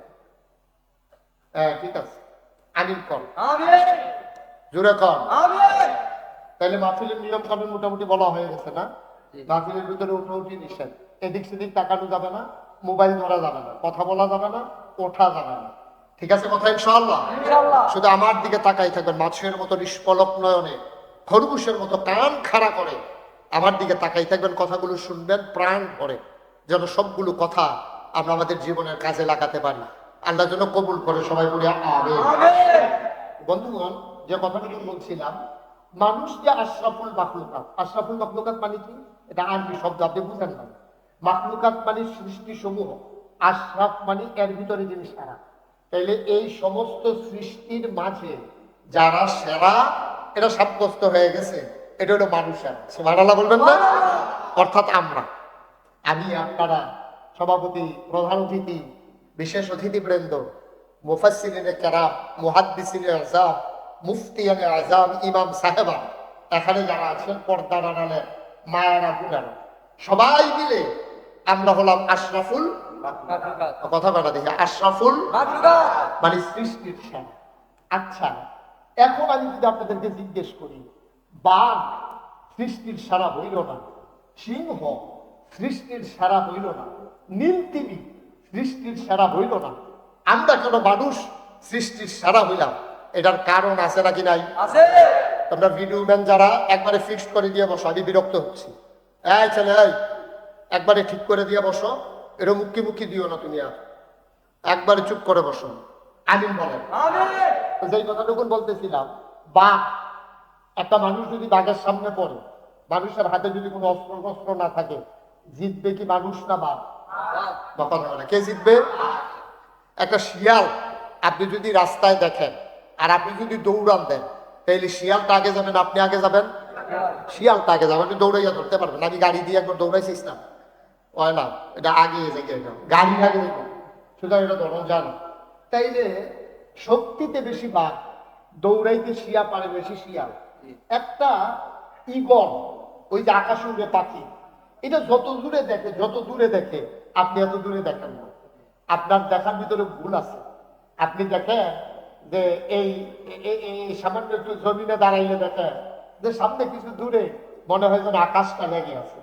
হ্যাঁ ঠিক আছে, আমিন কর, জোরে কর। তাহলে মাহফিলের নিয়ম কানুন মোটামুটি বলা হয়ে গেছে না? মাহফিলের ভিতরে উঠি নিষেধ, এদিক সেদিক তাকানো যাবে না, মোবাইল ধরা যাবে না, কথা বলা যাবে না, ওঠা যাবে না। ঠিক আছে কথা ইনশাআল্লাহ? শুধু আমার দিকে তাকাই থাকবেন, মাছের মতো নিষ্পলক নয়নে, খরগোশের মতো কান খাড়া করে আমার দিকে তাকাই থাকবেন, কথাগুলো শুনবেন প্রাণ ভরে, যেন সবগুলো কথা আমরা আমাদের জীবনের কাজে লাগাতে পারি। আল্লাহ যেন কবুল করে, সবাই বলি আমিন। বন্ধুগণ, যে কথাটুকু বলছিলাম, মানুষ যে আশরাফুল মাখলুকাত, আশরাফুল মাখলুকাত মানে কি? এটা আরবি শব্দ, আপনি বুঝেন না। মাখলুকাত মানে সৃষ্টি সমূহ, আশরাফ মানে এর ভিতরে যিনি সেরা। তাইলে এই সমস্ত সৃষ্টির মাঝে যারা সেরা, এটা সাব্যস্ত হয়ে গেছে, এটা হলো মানুষের। সুবহানাল্লাহ বলবেন না? অর্থাৎ আমরা, আমি, আপনারা, সভাপতি, প্রধান অতিথি, বিশেষ অতিথিবৃন্দ, মুফাসসিরিনে কেরাম, মুহাদ্দিসিনে আযম, মুফতিয়ানে আযম, ইমাম সাহেবা, এখানে যারা আছেন, পর্দার আড়ালে মায়েরা বোনেরা, সবাই মিলে আমরা হলাম আশরাফুল কথা বলা দেখি, আশরাফুল মানে সৃষ্টির সেরা। আচ্ছা, এখন আমি যদি আপনাদেরকে জিজ্ঞেস করি, বাঘ সৃষ্টির সেরা হইল না, সিংহ সৃষ্টির সেরা হইল না, নীলতিমি সৃষ্টির সেরা হইল না, আমরা কেন মানুষ সৃষ্টির সেরা হইলাম? এটার কারণ আছে নাকি নাই? আছে। তোমরা ভিডিও ম্যান যারা, একবারে ফিক্সড করে দিয়ে বসো, আমি বিরক্ত হচ্ছি। এই ছেলে, একবারে ঠিক করে দিয়ে বসো, এরকম মুক্কি মুক্কি দিও না তুমি, আর একবারে চুপ করে বসো। আমিন বলেন। যেই কথাটুকুন বলতেছিলাম, বাঘ, একটা মানুষ যদি বাঘের সামনে পড়ে, মানুষের হাতে যদি কোনো অস্ত্র শস্ত্র না থাকে, জিতবে কি মানুষ না বাঘ? বা কথা বলে কে জিতবে? একটা শিয়াল আপনি যদি রাস্তায় দেখেন আর আপনি যদি দৌড়ান দেন, তাহলে শিয়ালটা আগে যাবেন, আপনি আগে যাবেন? শিয়ালটা আগে যাবেন, আপনি দৌড়াইয়া ধরতে পারবেন। আমি গাড়ি দিয়ে একবার দৌড়াইছিস না, হয় না, এটা আগে গাড়ি আগে যেত, সুতরাং এটা ধরন যায় না। তাইলে শক্তিতে বেশি বাঘ, দৌড়াইতে শিয়া পারে বেশি শিয়াল। একটা ঈগল, ওই যে আকাশে উড়ে পাখি, এটা যত দূরে দেখে আপনি এত দূরে দেখেন না, আপনার দেখার ভিতরে ভুল আছে। আপনি দেখেন যে এই সামান্য একটু জমিনে দাঁড়াইলে দেখেন যে সামনে কিছু দূরে মনে হয় যেন আকাশটা লেগে আছে।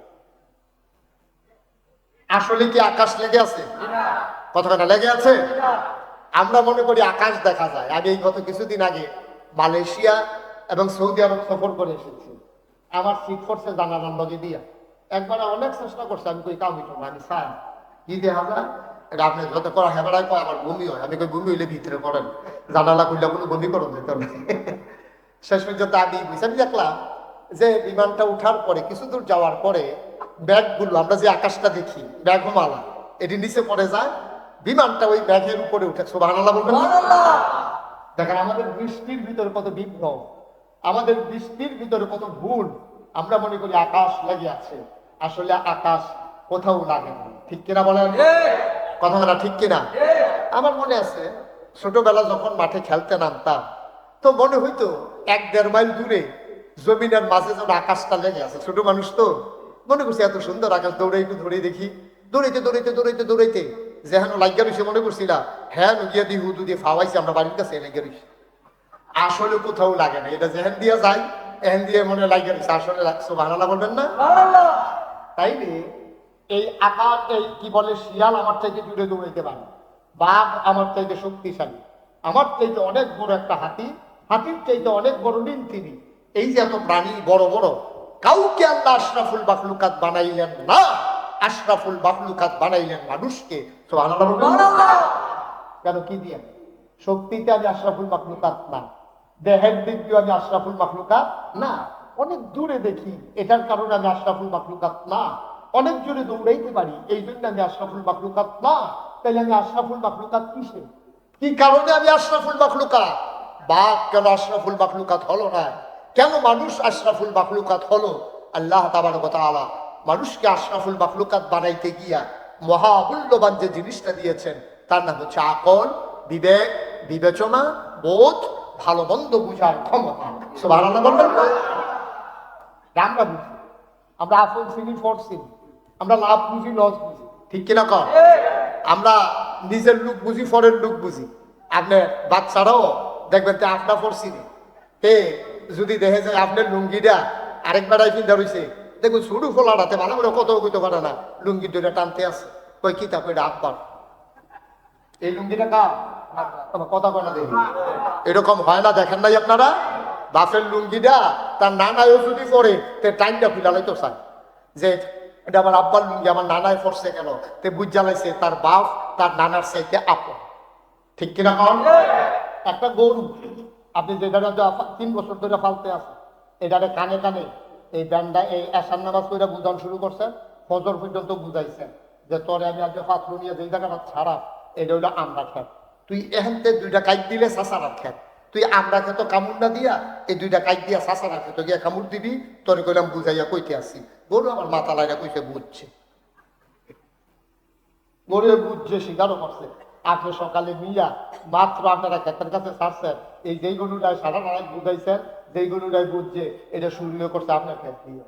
আসলে কি আকাশ লেগে আছে? কতটা লেগে আছে? আমরা মনে করি আকাশ দেখা যায়। আমি এই গত কিছুদিন আগে মালয়েশিয়া এবং সৌদি আরব সফর করে এসেছি। আমার সিট করছে জানালার লগে দিয়া। একবার অনেক চেষ্টা করছে, আমি কই কামিটো না, আমি চাই কি দেখা যায় এটা আপনি যত করা হেবাড়ায় কয় আমার বমি হয়। আমি কই বমি হইলে ভিতরে করেন, জানালা খুললে কোনো বমি করুন যেত না। শেষ পর্যন্ত আমি দেখলাম যে বিমানটা উঠার পরে কিছু দূর যাওয়ার পরে ব্যাগগুলো আমরা যে আকাশটা দেখি ব্যাগমালা এটি নিচে পড়ে যায়, বিমানটা ওই ব্যাগের উপরে উঠে। সুবহানাল্লাহ বলবেন না? দেখেন আমাদের বৃষ্টির ভিতরে কত বিভ্রম, আমাদের বৃষ্টির ভিতরে কত ভুল। আমরা মনে করি আকাশ লেগে আছে, আসলে আকাশ কোথাও লাগে না। ঠিক কিনা বলেন? কথা বলা ঠিক কিনা? আমার মনে আছে ছোটবেলা যখন মাঠে খেলতে নামতাম তো মনে হইতো 1-1.5 মাইল দূরে জমিনের মাঝে যেন আকাশটা লেগে আছে। ছোট মানুষ তো মনে করছি এত সুন্দর আকাশ, দৌড়ে একটু ধরে দেখি, দৌড়াইতে দৌড়াইতে দৌড়াইতে দৌড়াইতে যেহেন লাগিয়া রয়েছে মনে করছিলাম হ্যাঁ গিয়া দিয়ে হুদু দিয়ে ফাওয়াইছি আমরা বাড়ির কাছে লাগিয়া রয়েছে। আসলে কোথাও লাগে না, এটা যেহেন দিয়া যায় এহেন দিয়ে মনে লাগিয়া রয়েছে, আসলে সুবহানাল্লাহ বলবেন না? তাইলে এই আকাশ, এই কি বলে শিয়াল আমার চাইতে দূরে দৌড়াইতে পারে, বাঘ আমার চাইতে শক্তিশালী, আমার চাইতে অনেক বড় একটা হাতি, হাতির চাইতে অনেক বড় নিমতিনি। এই যে এত প্রাণী বড় বড়, কাউকে আল্লাহ আশরাফুল মাখলুকাত বানাইলেন না, আশরাফুল মাখলুকাত বানাইলেন মানুষকে। সুবহানাল্লাহ বলবেন না? কেন কি দিয়ে? শক্তিতে আমি আশরাফুল মাখলুকাত না, দেহের দিক দিয়ে আমি আশরাফুল মাখলুকাত না, অনেক দূরে দেখি এটার কারণে আমি আশরাফুল মাখলুকাত না, অনেক জোরে দৌড়াইতে পারি এই জন্য আমি আশরাফুল মাখলুকাত না। তাহলে আমি আশরাফুল মাখলুকাত কিসে, কি কারণে আমি আশরাফুল মাখলুকাত? বাঘ কেন আশরাফুল মাখলুকাত হলো না? কেন মানুষ আশরাফুল মাখলুকাত হলো? আল্লাহ তাবারক ওয়া তাআলা মানুষকে আশরাফুল মাখলুকাত বানাইতে গিয়া মহামূল্যবান যে জিনিসটা দিয়েছেন তার নাম হচ্ছে আকল, বিবেক, বিবেচনা, বোধ, ভালো মন্দ বুঝার ক্ষমতা। সুবহানাল্লাহ বলবেন না? আমরা বুঝি, আমরা আসল চিনি ফর চিনি, আমরা লাভ বুঝি লস বুঝি। ঠিক কিনা কর? আমরা নিজের লুক বুঝি, ফরের লুক বুঝি। আপনার বাচ্চারাও দেখবেন আপনার ফর চিনি, যদি দেখে যায় আপনার লুঙ্গিটা আরেকবার চিন্তা রয়েছে, দেখুন শুরু ফোলাটাতে ভালো করে কত কইতে পারে না, লুঙ্গি দুইটা টানতে আছে, কই কিতাব এটা আব্বার, এই লুঙ্গিটা কার? কথা কয় না দেখি। এরকম হয় না, দেখেন নাই আপনারা? বাপের লুঙ্গিটা তার নানায়ও যদি পরে তে টাইমটা ফিলালাই তো চায় যে এটা আমার আব্বার লুঙ্গি, আমার নানায় পড়ছে কেন, তে বুঝ জ্বালাইছে তার বাপ তার নানার চাইতে আপন। ঠিক কিনা কন? একটা গরু আপনি যেটা 3 বছর ধরে ফালতে আছে, এটারে কানে কানে এই ব্যান্ডা এই এসার নামাজ করে বুঝানো শুরু করছেন, ফজর পর্যন্ত বুঝাইছেন যে তোরে আমি আজকে পাত্র নিয়ে যে জায়গাটা ছাড়া এটা হইলো আমরা খেত, তুই এখানতে 2টা কাইট দিলে সাসারার খেত, তুই আমরা খেত কামড় না দিয়া এই 2টা কাইট দিয়া সাসারার খেত গিয়া কামড় দিবি, তোরে কইলাম বুঝাইয়া কইতে আসি। গরু আমার মাথা লাইনা কইছে বুঝছে, গরু বুঝছে, স্বীকারও করছে। আজকে সকালে নিয়া মাত্র আপনারা ক্ষেতের কাছে ছাড়ছেন, এই যেই গরুটায় সারা রাত বুঝাইছেন, যেই গরুটাই বুঝছে এটা শূন্য করছে আপনার ক্ষেত দিয়ে।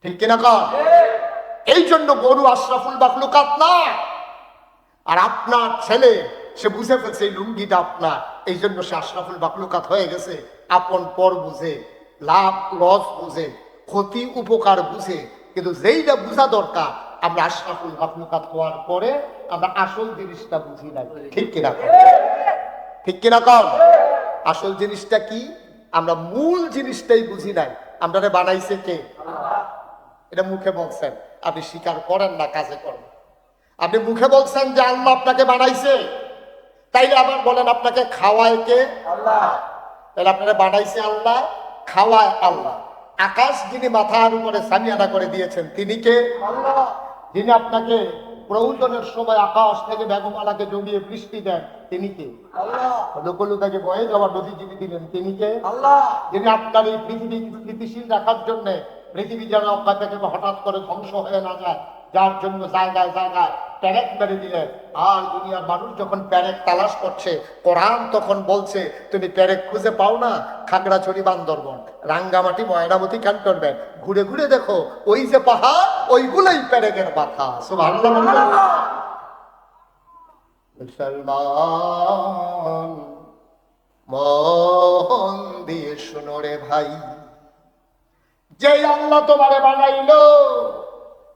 ঠিক কিনা কর? এই জন্য গরু আশরাফুল মাখলুকাত না। আর আপনার ছেলে সে বুঝে ফেলছে এই লুঙ্গিটা আপনার, এই জন্য সে আশরাফুল মাখলুকাত হয়ে গেছে। আপন পর বুঝে, লাভ লস বুঝে, ক্ষতি উপকার বুঝে, কিন্তু যেইটা বুঝা দরকার আমরা আশরাফুল মাখলুকাত হওয়ার পরে আমরা আসল জিনিসটা বুঝি নাই। ঠিক কিনা কর? ঠিক কিনা কর? আসল জিনিসটা কি? আমরা মূল জিনিসটাই বুঝি নাই। আমরা বানাইছে কে? এটা মুখে বলছেন, আপনি স্বীকার করেন না, কাজে করেন। আপনি মুখে বলছেন যে আল্লাহ আপনাকে বানাইছে, তাইলে আবার বলেন আপনাকে খাওয়ায় কে? আল্লাহ। তাহলে আপনারা বানাইছে আল্লাহ, খাওয়ায় আল্লাহ। আকাশ যিনি মাথার উপরে সামিয়ানা করে দিয়েছেন তিনি কে? আল্লাহ। যিনি আপনাকে প্রয়োজনের সময় আকাশ থেকে মেঘমালাকে জমিয়ে বৃষ্টি দেন তিনি কে? আল্লাহ। লোকলুকাকে বয়ে যাওয়া নদী যিনি দিলেন তিনি কে? আল্লাহ। যিনি আপনার এই পৃথিবী স্থিতিশীল রাখার জন্য, পৃথিবী যেন আপনার থেকে হঠাৎ করে ধ্বংস হয়ে না যায়, যার জন্য জায়গায় জায়গায় প্যারেক মেরে দিলেন। আর দুনিয়ার মানুষ যখন প্যারেক তালাশ করছে, কোরআন তখন বলছে তুমি প্যারেক খুঁজে পাও না, খাগড়াছড়ি, বান্দরবন, রাঙ্গামাটি, ময়নামতি, ক্যান্টনমেন্ট ঘুরে ঘুরে দেখো, ওই যে পাহাড় ওইগুলোই প্যারেকের মাথা। সুবহানাল্লাহ। মুসলমান মন দিয়ে শুনো রে ভাই, যে আল্লাহ তোমারে বানাইলো,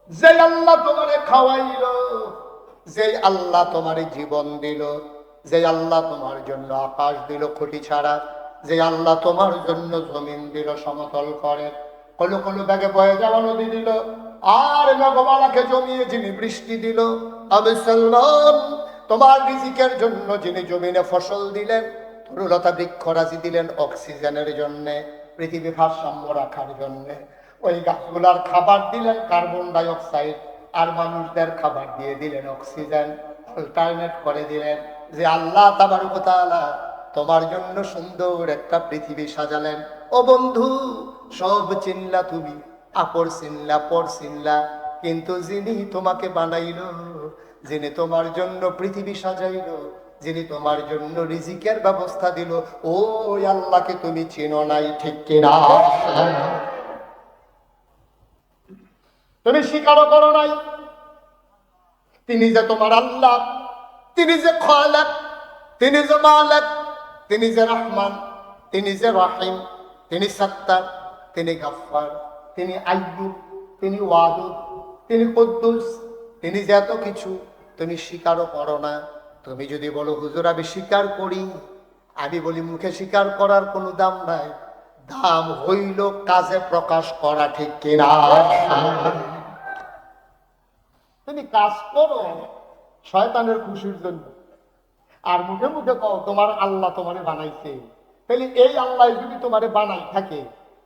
যে আল্লাহ তোমারে খাওয়াইলো, যে আল্লাহ তোমারে জীবন দিল, যে আল্লাহ তোমার জন্য আকাশ দিল খুঁটি ছাড়া, যে আল্লাহ তোমার জন্য জমিন দিল সমতল করে, কলু কলু ব্যাগে বয়ে যাওয়া নদী দিল, আর মেঘমালাকে জমিয়ে যিনি বৃষ্টি দিল, আমি সালমান তোমার রিজিকের জন্য যিনি জমিনে ফসল দিলেন, তরুলতা বৃক্ষরাজি দিলেন অক্সিজেনের জন্য, পৃথিবী ভারসাম্য রাখার জন্য, ওই গাছগুলার খাবার দিলেন কার্বন ডাই অক্সাইড, আর মানুষদের খাবার দিয়ে দিলেন অক্সিজেন, অল্টারনেট করে দিলেন। যে আল্লাহ তাবারক ওয়া তাআলা তোমার জন্য সুন্দর একটা পৃথিবী সাজালেন। ও বন্ধু, সব চিনলা তুমি, আপর চিনলা পর চিনলা, কিন্তু যিনি তোমাকে বানাইলো, যিনি তোমার জন্য পৃথিবী সাজাইলো, যিনি তোমার জন্য রিজিকের ব্যবস্থা দিল, ওই আল্লাহকে তুমি চিনো নাই, ঠিক কিনা? তুমি স্বীকারও করো নাই তিনি যে তোমার আল্লাহ, তিনি যে খালেক, তিনি যে মালিক, তিনি যে রহমান, তিনি যে রহিম, তিনি সত্তার, তিনি গফফার, তিনি আইয়ুব, তিনি ওয়াদুদ, তিনি কুদ্দুস, তিনি যে এত কিছু তুমি স্বীকারও করো না। তুমি যদি বলো হুজুর আমি স্বীকার করি, আমি বলি মুখে স্বীকার করার কোনো দাম নাই, দাম হইল কাজে প্রকাশ করা, ঠিক কিনা? তুমি কাজ করো শয়তানের খুশির জন্য, আর মুখে মুখে কও তোমার আল্লাহ তোমারে বানাইছে। তাহলে এই আল্লাহ যদি তোমারে বানাই থাকে,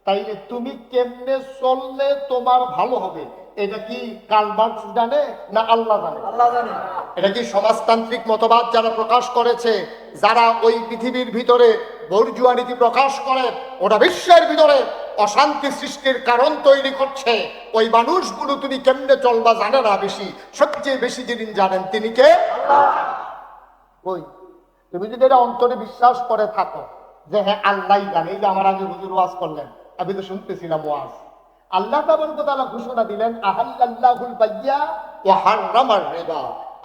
তাইলে তুমি কেমনে চললে তোমার ভালো হবে, এটা কি কার্ল মার্কস জানে না আল্লাহ জানে? আল্লাহ জানে। এটা কি সমাজতান্ত্রিক মতবাদ যারা প্রকাশ করেছে, যারা ওই পৃথিবীর ভিতরে বর্জুয়া নীতি প্রকাশ করে, ওটা বিশ্বের ভিতরে অশান্তি সৃষ্টির কারণ তৈরি করছে, ওই মানুষগুলো তুমি কেমনে চলবা জানে না বেশি, সবচেয়ে বেশি যিনি জানেন তিনি কে? ওই তুমি যদি এটা অন্তরে বিশ্বাস করে থাকো যে হ্যাঁ আল্লাহ জানে, এই যে আমার আগে হুজুর ওয়াজ করলেন, আমি তো শুনতেছিলাম ওয়াজ, আল্লাহ তাবারক ওয়া তাআলা ঘোষণা দিলেন আহাল্লাল্লাহুল বাইয়া ওয়া হাররামার রিবা,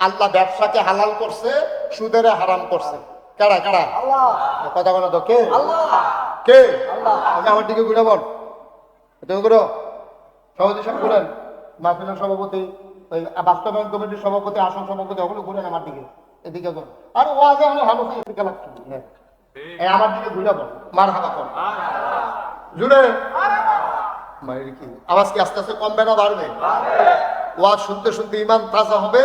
আল্লাহ ব্যবসাকে হালাল করছে, সুদের হারাম করছে। কারা কারা? আল্লাহ। কথা বলো তো, কে? আল্লাহ। কে? আল্লাহ। আমার দিকে ঘুরে বল, তুমি ঘুরো, সভাপতি সব ঘুরেন, মাহফিলের সভাপতি, ওই বাস্তবায়ন কমিটির সভাপতি, আসন সভাপতি, ওগুলো ঘুরেন আমার দিকে, এদিকে বল, আর ওয়াজে হলো ভালো এদিকে লাগছে, আমার দিকে ঘুরে বল, মারহাবা কর জুড়ে। মায়ের কি আওয়াজ কি আস্তে আস্তে কমবে না বাড়বে? ওয়াজ শুনতে শুনতে ইমান তাজা হবে,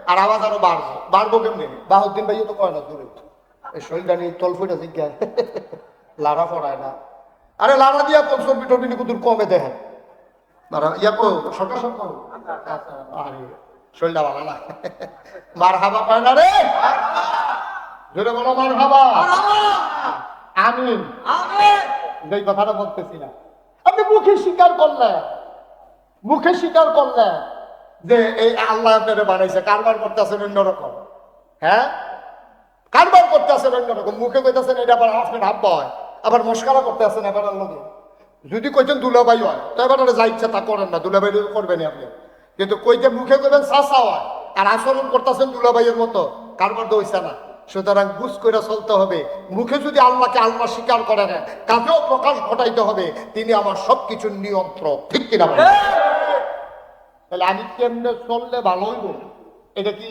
আর আওয়াজ আরো বাড়বে। বাড়বো কেমনি? বাহুদ্দিন ভাইও তো কয় না দূরে, এই শরীরটা নিয়ে তলফুটা জিজ্ঞাসা লাড়া পড়ায় না, আরে লাড়া দিয়া পঞ্চর পিঠর পিঠি কুতুর কমে দেখেন ইয়া কো সরকার সরকার, আরে শরীরটা ভালো না, মার হাবা পায় না রে, জোরে বলো মার হাবা। আমিন। যে কথাটা বলতেছিলাম, আপনি মুখে স্বীকার করলেন, মুখে স্বীকার করলেন যে এই আল্লাহ আপনারা বানাইছে, কারবার করতেছেন অন্যরকম, হ্যাঁ কারবার করতেছেন অন্যরকম, মুখে কইতেছেন এটা আবার আপনার হাব্বা হয়, আবার মস্কারা করতে আসেন এবার আল্লাহ। যদি কইতেন দুলাভাই হয় তো এবার যা ইচ্ছা তা করেন না, দুলাভাই করবেন আপনি, কিন্তু কইতে মুখে কইবেন চাচা হয়, আর আচরণ করতেছেন দুলাভাইয়ের মতো, কারবার তো হইছে না। সুতরাং বুঝ করে চলতে হবে, মুখে যদি আল্লাহকে আল্লাহ স্বীকার করে নেন, কাজেও প্রকাশ ঘটাইতে হবে তিনি আমার সবকিছুর নিয়ন্ত্রক, ঠিক কিনা? তাহলে আমি কেমনে চললে ভালো হইব, এটা কি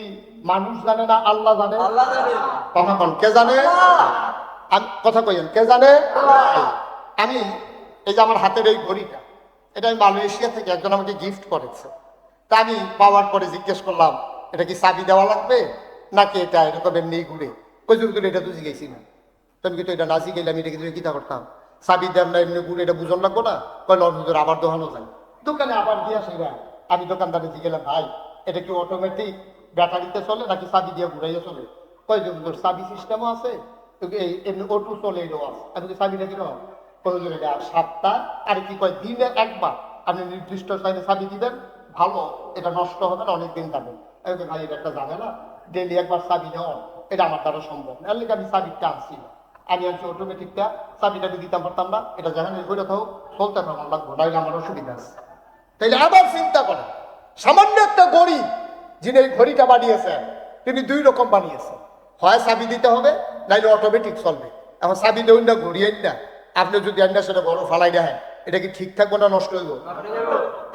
মানুষ জানে না আল্লাহ জানে? আল্লাহ জানে। কথা কন, কে জানে? কথা কইেন, কে জানে? আমি এই যে আমার হাতের এই ঘড়িটা, এটা আমি মালয়েশিয়া থেকে একজন আমাকে গিফট করেছে, তা আমি পাওয়ার পরে জিজ্ঞেস করলাম এটা কি চাবি দেওয়া লাগবে নাকি এটা এরকম এমনি ঘুরে, কইজুর করে এটা তো জিজ্ঞেসি না, তুমি কিন্তু এটা না জিজ্ঞেলে আমি এটা কিন্তু কিতা করতাম, চাবি দেন না এমনি ঘুরে এটা বুঝন লাগবো না, কইল হুজুর আবার দোকানও যায়, দোকানে আবার দিয়া সেরা, আমি দোকানদারে জিজ্ঞেলাম ভাই এটা কি অটোমেটিক ব্যাটারিতে চলে নাকি চাবি দিয়ে ঘুরাইয়া চলে, কই যে হুজুর চাবি সিস্টেমও আছে, এমনি অটো চলে এলো আছে, আমি তো চাবিটা কিরকম, কইজুর এটা সপ্তাহ আর কি কয় দিনে একবার আপনি নির্দিষ্ট টাইমে চাবি দিবেন, ভালো এটা নষ্ট হবে না, অনেকদিন যাবে। ভাই এটা একটা জানে না, ডেলি একবার চাবি নেওয়া এটা আমার দ্বারা সম্ভব না, এর আমি চাবিটা আনছি না, আমি আনছি অটোমেটিকটা, চাবিটা দিতাম পারতাম না, এটা যেখানে করে থাকো চলতে পারলাম লাগবো, নাইলে আমার অসুবিধা আছে। তাইলে আবার চিন্তা করেন, সামান্য একটা ঘড়ি, যিনি এই ঘড়িটা বানিয়েছেন তিনি দুই রকম বানিয়েছেন, হয় চাবি দিতে হবে, নাইলে অটোমেটিক চলবে। এখন চাবি দেউন না, ঘুরিয়ে না, আপনি যদি আইনা সেটা বড় ফালাই দেয়, এটা কি ঠিক থাকবো না নষ্ট হইব?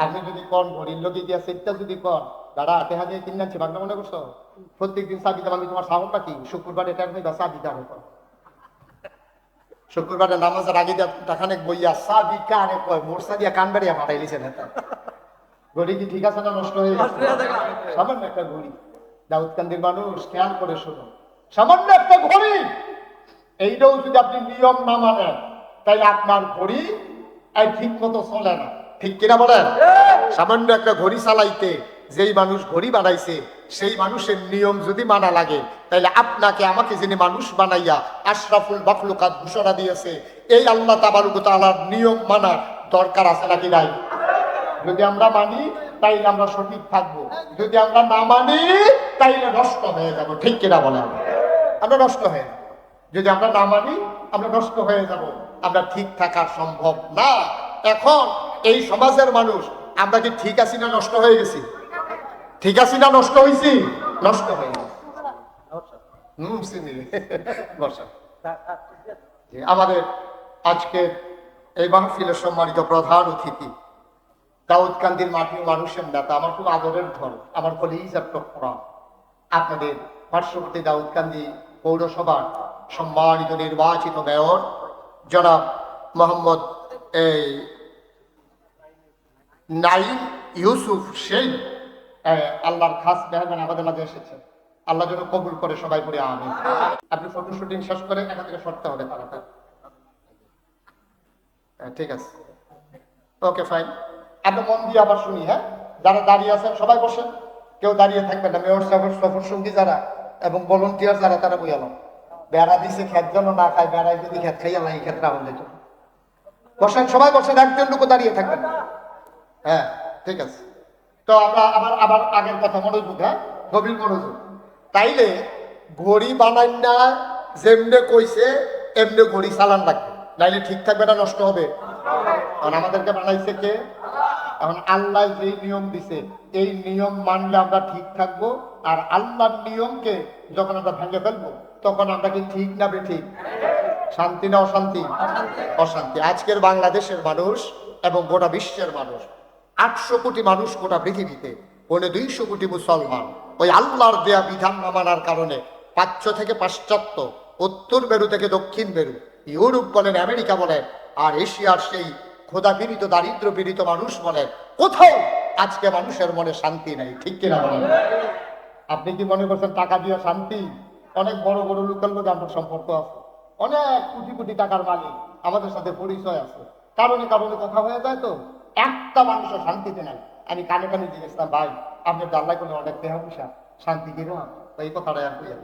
আপনি যদি কন ঘড়ির লোকে দিয়া সেটটা যদি কন, দাদা হাতে হাতে কিনছি ভাগনা মনে করছো, প্রত্যেকদিন চাবি দাম, আমি তোমার সাহসটা কি শুক্রবার এটা চাবি দাম, শুক্রবারে নামাজের আগে দেখানে বইয়া চাবি কানে কয় মোরসা দিয়া কান বাড়িয়া ফাটাই দিয়েছেন। ঘড়ি কি ঠিক আছে না নষ্ট হয়ে গেছে? সামান্য একটা ঘড়ি, দাউদকান্দির মানুষ খেয়াল করে শুনুন, সামান্য একটা ঘড়ি, এইটাও যদি আপনি নিয়ম না মানেন, তাইলে আপনার ঘড়ি ঠিক মতো চলে না। ঠিক কিনা বলেন? সামান্য একটা ঘড়ি চালাইতে যেই মানুষ ঘড়ি বানাইছে, সেই মানুষের নিয়ম যদি মানা লাগে, তাইলে আপনাকে আমাকে যিনি মানুষ বানাইয়া আশরাফুল মাখলুকাত ঘোষণা দিয়েছে, এই আল্লাহ তাবারক ওয়া তাআলার নিয়ম মানার দরকার আছে নাকি নাই? যদি আমরা মানি তাইলে আমরা সঠিক থাকবো, যদি আমরা না মানি তাইলে নষ্ট হয়ে যাব। ঠিক কিনা বলেন? আমরা নষ্ট হয়ে যাব। যদি আমরা না মানি আমরা নষ্ট হয়ে যাব, আমরা ঠিক থাকা সম্ভব না। এখন এই সমাজের মানুষ আমরা কি ঠিক আছি না নষ্ট হয়ে গেছি? ঠিক আছি না নষ্ট হয়েছি? নষ্ট হয়ে গেছি। আমাদের আজকে এই মাহফিলের সম্মানিত প্রধান অতিথি, দাউদকান্দির মাটি মানুষের নেতা, আমার খুব আদরের ধর, আমার কলিজার টুকরা, আপনাদের পার্শ্ববর্তী দাউদকান্দি পৌরসভার সম্মানিত নির্বাচিত মেয়র জনাব মোহাম্মদ নাইম ইউসুফ শেখ, আল্লাহর খাস মেহমান আমাদের মাঝে এসেছে। আল্লাহ যেন কবুল করে, সবাই করে আমিন। আপনি ফটো শুটিং শেষ করে এখান থেকে সরতে হবে তাড়াতাড়ি। ঠিক আছে, ওকে ফাইন। আপনি মন দিয়ে আবার শুনি। হ্যাঁ, যারা দাঁড়িয়ে আছেন সবাই বসেন, কেউ দাঁড়িয়ে থাকবেন না। মেয়র সাহেবের সফর সঙ্গী যারা এবং ভলান্টিয়ার যারা, তারা বই আলাম বেড়া দিছে, খেত যেন না খায়, বেড়ায় যদি খেত খাই আল্লাহ এই ক্ষেত্রে আনন্দ যেত। বসেন, সবাই বসেন, একজন লোক দাঁড়িয়ে থাকবেন না। হ্যাঁ, ঠিক আছে। তো আমরা আবার আগের কথা মনোযোগ, হ্যাঁ, গভীর মনোযোগ। তাইলে ঘড়ি বানাই না, যেমনে কইছে এমনি ঘড়ি চালান লাগবে, নাইলে ঠিক থাকবে না নষ্ট হবে। কারণ আমাদেরকে বানাইছে কে? এখন আল্লাহ যেই নিয়ম দিছে, এই নিয়ম মানলে আমরা ঠিক থাকবো। আর আল্লাহর নিয়মকে যখন আমরা ভেঙে ফেলবো, তখন আমরা কি ঠিক না বেঠিক? শান্তি না অশান্তি? অশান্তি। আজকের বাংলাদেশের মানুষ এবং গোটা বিশ্বের মানুষ, 800 কোটি মানুষ গোটা পৃথিবীতে, 250 কোটি মুসলমান, ওই আল্লাহর দেয়া বিধান না মানার কারণে প্রাচ্য থেকে পাশ্চাত্য, উত্তর মেরু থেকে দক্ষিণ মেরু, ইউরোপ বলেন, আমেরিকা বলেন, আর এশিয়ার সেই খোদা পীড়িত দারিদ্র পীড়িত মানুষ বলেন, কোথাও আজকে মানুষের মনে শান্তি নাই। ঠিক কিনা বলেন? আপনি কি মনে করছেন টাকা দিয়ে শান্তি? অনেক বড় বড় লোকের লোক আমার সম্পর্ক আছে, অনেক কোটি কোটি টাকার মালিক, আমাদের সাথে পরিচয় আছে, কারণে কারণে কথা হয়ে যায়, তো একটা মানুষের শান্তিতে নাই। আমি কানে কানে জিজ্ঞেসলাম, ভাই আপনি জানলাই করলে অনেক দেহা পয়সা, শান্তি কিনা? এই কথাটাই আর কইয়া,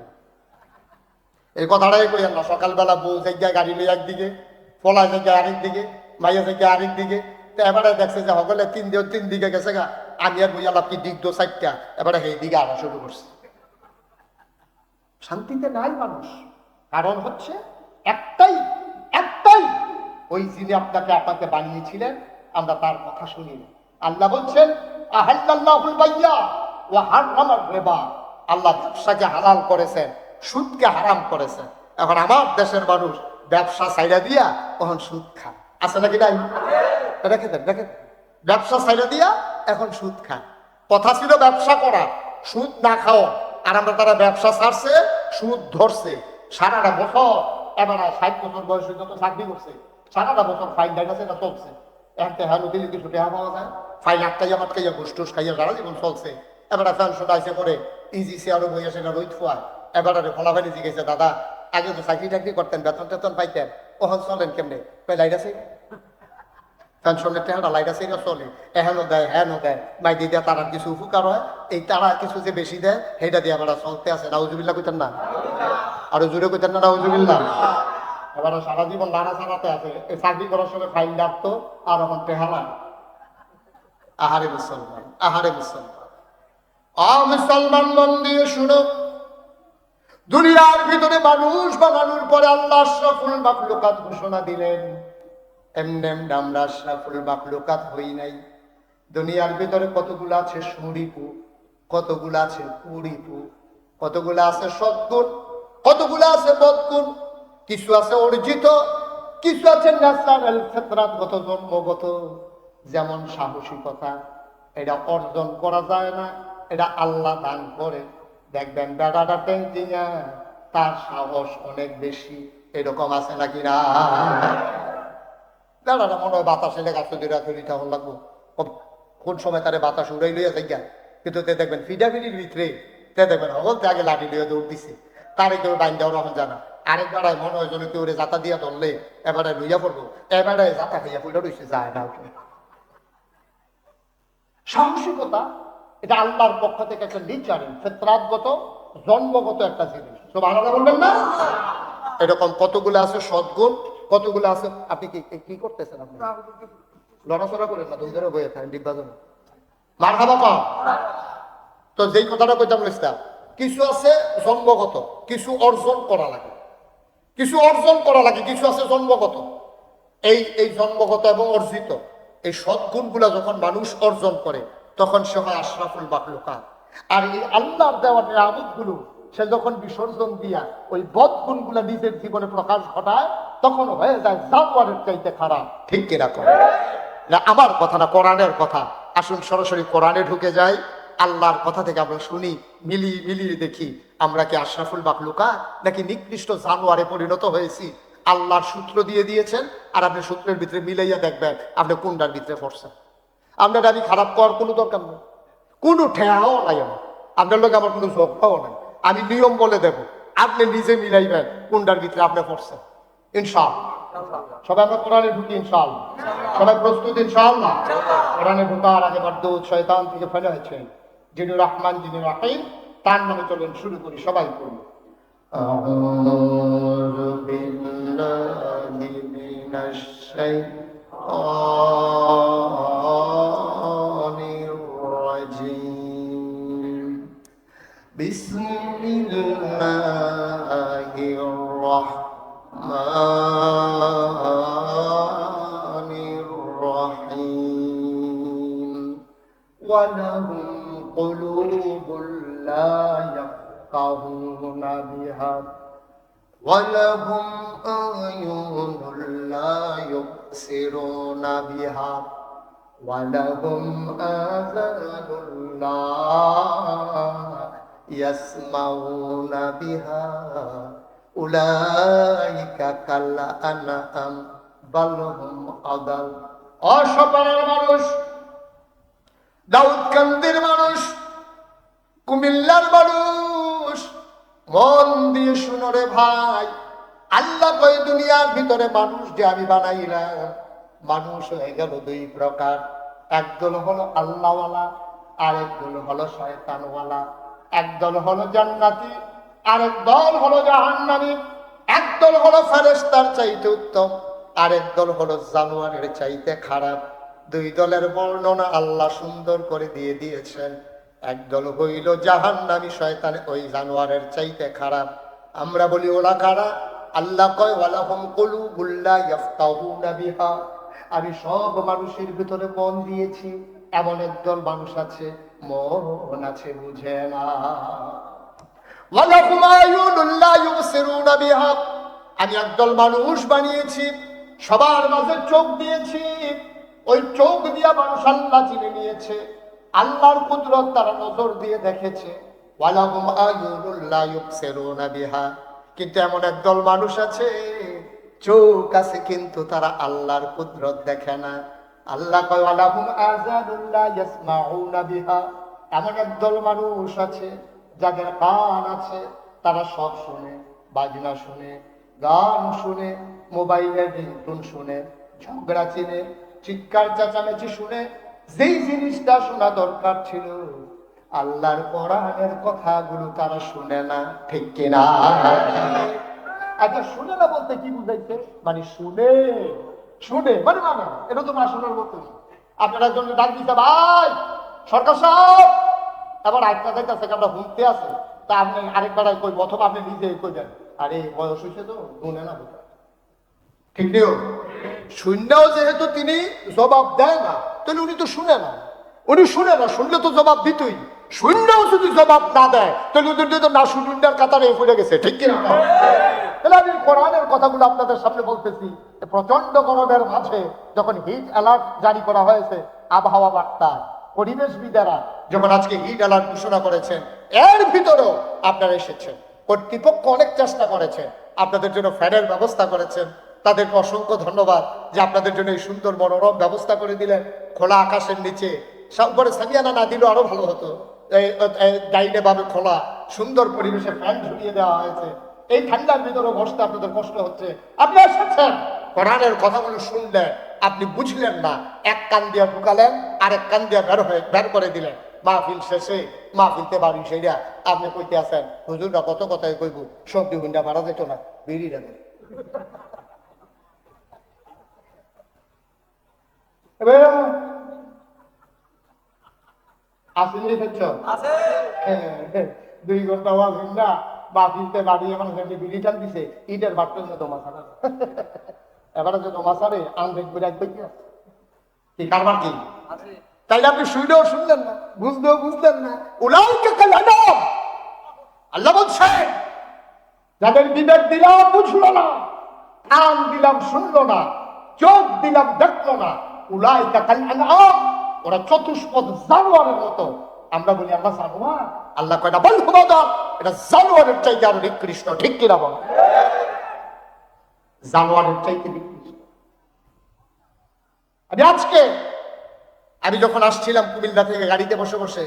এই কথাটাই কইয়া না। সকালবেলা বউ জায়গায় গাড়ি লই একদিকে, ফলা জায়গায় আরেক দিকে, মাইয়া জায়গায় আরেক দিকে। তো এবারে দেখছে যে সকলে তিন দিকে গেছে গা, আমি আর বইয়া লাভ কি দিক দো চারটা, এবারে সেই দিকে আনা শুরু করছে। শান্তিতে নাই মানুষ। কারণ হচ্ছে একটাই, ওই যিনি আপনাকে বানিয়েছিলেন, আমরা তার কথা শুনি না। আল্লাহ বলছেন, আহাল্লাল্লাহুল বাইয়া ওয়া হারামার রিবা, আল্লাহ ব্যবসাকে হালাল করেছেন, সুদকে হারাম করেছেন। এখন আমার দেশের মানুষ ব্যবসা ছাইড়া দিয়া এখন সুদ খায়, আছে নাকি নাই? রেখে দেন, ব্যবসা ছাইড়া দিয়া এখন সুদ খায়। কথা ছিল ব্যবসা করা, সুদ না খাও, আর আমরা তারা ব্যবসা ছাড়ছে, সুদ ধরছে সারাটা বছর। এবার 60 বছর বয়সে যত চাকরি করছে, সারাটা বছর ফাইন ডাইনাছে, এটা চলছে। এখন তো হ্যাঁ নদীর কিছু টেহা পাওয়া যায়, ফাইন আটকাইয়া মাটকাইয়া ঘুষ টুস খাইয়া সারা জীবন চলছে। এবার পেনশন আইসে করে ইজি চেয়ারও বইয়া সেটা রোদ ফুয়ায়। এবার ফলাফানি জিজ্ঞেসে, দাদা আগে তো চাকরি টাকরি করতেন, বেতন টেতন পাইতেন, ওখান চলেন কেমনে? লাইট আছে, পেনশনের টেহাটা লাইট আছে, এটা চলে, এহেনও দেয় হ্যানও দেয়, মাই দিয়ে তারা কিছু উপকার হয়, এই তারা কিছু যে বেশি দেয় সেইটা দিয়ে আমরা চলতে আছে। নাউজুবিল্লাহ কইতেন না? আরো জোরে কইতেন না নাউজুবিল্লাহ? এবার সারা জীবন লাড়া চালাতে আছে, এই চাকরি করার সময় ফাইন ডাকতো, আর এখন টেহালা। আহারে মুসলমান, আহারে মুসলমান, মুসলমান মন দিয়ে শুনো, দুনিয়ার ভিতরে মানুষ বানানোর পরে আল্লাহ আশরাফুল মাখলুকাত ঘোষণা দিলেন। এমনি এমনি আমরা আশরাফুল মাখলুকাত হই নাই। দুনিয়ার ভিতরে কতগুলো আছে সুরিপু, কতগুলো আছে কুড়িপু, কতগুলো আছে সদ্গুণ, কতগুলো আছে বদগুণ, কিছু আছে অর্জিত, কিছু আছে ন্যাচারাল ফিতরাতগত জন্মগত। যেমন সাহসিকতা, এটা অর্জন করা যায় না, এটা আল্লাহ দান করে। দেখবেন বেড়াটা টেঙ্কিঙা, তার সাহস অনেক বেশি, এরকম আছে নাকি না? বেড়াটা মনে হয় বাতাসে লেগে গাছ দিয়ে রাখে তখন লাগবো, কোন সময় তারে বাতাস উড়াই লইয়া যাই গা। কিন্তু তে দেখবেন ফিডাফিডির ভিতরে তে দেখবেন হলতে আগে লাঠি লইয়া দৌড় দিছে, তারে কেউ ডাইন দেওয়ার রকম জানা। আরেক বেড়ায় মনে হয় যেন কেউ জাতা দিয়া ধরলে এবারে লইয়া পড়বো, এবারে জাতা খাইয়া ফুটা রয়েছে, যায় না। সাহসিকতা এটা আল্লাহর পক্ষ থেকে একটা নেচারের ফিতরাতগত জন্মগত একটা জিনিস, সুবহানাল্লাহ বলবেন না? এরকম কতগুলো আছে সদ্গুণ, কতগুলো আছে। আপনি কি করতেছেন? আপনি লড়াচড়া করেন না, দুই ধরে বয়ে থাকেন ডিব্বাজনে মারহাবা কম। তো যেই কথাটা কইতাম ইসলাম, কিছু আছে জন্মগত, কিছু অর্জন করা লাগে, কিছু অর্জন করা লাগে, কিছু আছে জন্মগত। এই জন্মগত এবং অর্জিত এই সদ্গুণগুলা যখন মানুষ অর্জন করে তখন সে হয় আশরাফুল মাখলুকাত। আর এই আল্লাহর দেওয়া নিয়ামতগুলো সে যখন বিসর্জন দিয়া ওই বদগুণগুলা নিজের জীবনে প্রকাশ ঘটায় তখন হয়ে যায় জানোয়ারের চাইতে খারাপ। ঠিক কিনা? না আমার কথা না, কোরআনের কথা। আসুন সরাসরি কোরআনে ঢুকে যাই, আল্লাহর কথা থেকে আমরা শুনি, মিলিয়ে দেখি আমরা কি আশরাফুল মাখলুকাত নাকি নিকৃষ্ট জানোয়ারে পরিণত হয়েছি। আল্লাহর সূত্র দিয়ে দিয়েছেন, আর আপনি সূত্রের ভিতরে মিলাইয়া দেখবেন আপনি কোনটার ভিতরে পড়ছেন। আপনার আমি খারাপ করার কোনো দরকার নেই, কোনো ঠেয়াও নাই আমার, আপনার লোক আমার কোনো ঝগড়াও নাই। আমি নিয়ম বলে দেব, আপনি নিজে মিলাইবেন কোনটার ভিতরে আপনি পড়ছেন। ইনশাআল্লাহ সবাই আমরা কোরআনে ঢুকি, ইনশাআল্লাহ সবাই প্রস্তুত ইনশাআল্লাহ। কোরআনে ঢুকার আগে দৌদ শয়তান থেকে ফেলে হয়েছে, যিনি রহমান যিনি রাহিম, তার নামে চলেন শুরু করি, সবাই করি। আউযু বিল্লাহি মিনাশ শাইতানির রাজীম। বিসমিল্লাহির রাহমানির রাহিম। ওয়ালাহুম কুলুবুল লা ইয়াফকাহুনা বিহা ওয়ালাহুম আ'য়ুনুল লা ইউবসিরুনা বিহা ওয়ালাহুম আযানুল লা ইয়াসমাউনা বিহা উলাইকা কাল আনআম বাল হুম আদাল। অসপাড়ার মানুষ, দাউদকান্দির মানুষ, কুমিল্লার মানুষ, মন দিয়ে শুনো রে ভাই, আল্লাহ কই দুনিয়ার ভিতরে মানুষ যে আমি বানাইলাম, মানুষ হয়ে গেল দুই প্রকার। একদল হলো আল্লাহওয়ালা, আরেক দল হলো শয়তানওয়ালা। একদল হলো জান্নাতি, আরেক দল হলো জাহান্নামী। একদল হলো ফেরেশতার চাইতে উত্তম, আরেক দল হলো জানোয়ারের চাইতে খারাপ। দুই দলের বর্ণনা আল্লাহ সুন্দর করে দিয়ে দিয়েছেন। একদল হইল জাহান্নামী, শয়তান ওই জানোয়ারের চাইতে খারাপ। আমরা বলি ওরা কারা? আল্লাহ কয় ওয়ালাহুম কুলুবুল লা ইয়াফকাহুনা বিহা, আমি সব মানুষের ভিতরে মন দিয়েছি, এমন একদল মানুষ আছে মন আছে বুঝে না। ওয়ালাহুম আ'য়ুনুল লা ইউবসিরুনা বিহা, আমি একদল মানুষ বানিয়েছি, সবার মাঝে চোখ দিয়েছি, ওই চোখ দিয়া মানুষ আল্লাহ চিনে নিয়েছে, আল্লাহর কুদরত তারা নজর দিয়ে দেখেছে। ওয়ালাহুম আ'য়ুনুল লা ইউবসিরুনা বিহা, কিন্তু এমন একদল মানুষ আছে চোখ আছে কিন্তু তারা আল্লাহর কুদরত দেখে না। আল্লাহ কয় ওয়ালাহুম আযানুল লা ইয়াসমাউনা বিহা, এমন একদল মানুষ আছে যাদের কান আছে, তারা সব শুনে, বাজনা শুনে, গান শুনে, মোবাইলের রিংটোন শুনে, ঝগড়া চিনে, চিৎকার চেঁচামেচি শুনে। যেই জিনিসটা শোনা দরকার ছিল আল্লাহর কোরআনের কথাগুলো তারা শুনে না। ঠিক কিনা? আচ্ছা শুনে না বলতে কি বুঝাইছে? মানে শুনে শুনে মানে মানে এটা তো না শোনার মতো। আপনারা একজন ডাক দিতে, ভাই সরকার সাহেব, এবার আরেকটা যাইতেছে আমরা ঘুমতে আছে, তা আপনি আরেকবার কই, অথবা আপনি নিজে কইবেন আরে বয়স হয়েছে তো শুনে না বোঝা। ঠিক নিও শূন্যও যেহেতু তিনি জবাব দেয় না, তাহলে উনি তো শুনে না, উনি শুনে না, শুনলে তো জবাব দিতই। শূন্যও যদি জবাব না দেয় তাহলে ওদের তো না শূন্যার কাতারে পড়ে গেছে, ঠিক কিনা? তাহলে আমি কোরআনের কথাগুলো আপনাদের সামনে বলতেছি। প্রচন্ড গরমের মাঝে যখন হিট অ্যালার্ট জারি করা হয়েছে, আবহাওয়া বার্তা পরিবেশবিদেরা যখন আজকে হিট অ্যালার্ট ঘোষণা করেছেন, এর ভিতরেও আপনারা এসেছেন। কর্তৃপক্ষ অনেক চেষ্টা করেছে, আপনাদের জন্য ফ্যানের ব্যবস্থা করেছেন, তাদেরকে অসংখ্য ধন্যবাদ যে আপনাদের জন্য এই সুন্দর মনোরম ব্যবস্থা করে দিলেন। খোলা আকাশের নিচে উপরে সামিয়ানা না দিলেও আরো ভালো হতো। ডাইনে ভাবে খোলা সুন্দর পরিবেশে ফ্যান ঝুলিয়ে দেওয়া হয়েছে। এই ঠান্ডার ভিতরে বসতে আপনাদের কষ্ট হচ্ছে, আপনি এসেছেন, কোরআনের কথাগুলো শুনলেন, আপনি বুঝলেন না, এক কান দিয়ে ঢুকালেন আর এক কান দিয়ে বের করে দিলেন। মাহফিল শেষে মাহফিলতে বাড়ি সেইরা আপনি কইতে আছেন, হুজুররা কত কথাই কইব, সবজি হুন্ডা মারা যেত না, বিড়ি রাখে। আসেনি দেখছ 2 ঘন্টা ওয়াজ হুন্ডা মাহফিলতে বাড়ি এখন বিড়ি টান দিছে, ইটের বাট্টর মতো মাথা এবারে যে তোমাসারে আনবেন করে একবার কি কারবার কি? তাইলে আপনি শুনলেও শুনলেন না, বুঝলেও বুঝলেন না। উলাইকা কাল আনাম, আল্লাহ বলছেন যাদের বিবেক দিলাম বুঝলো না, কান দিলাম শুনলো না, চোখ দিলাম দেখলো না, উলাইকা কাল আনাম, ওরা চতুষ্পদ জানোয়ারের মতো। আমরা বলি আমরা জানোয়ার, আল্লাহ কয় না, বলবো না, এটা জানোয়ারের চাইতে আরো নিকৃষ্ট, ঠিক কিনা বল? জানোয়ারের চাইতে নিকৃষ্ট। আমি যখন আসছিলাম কুমিল্লা থেকে গাড়িতে বসে বসে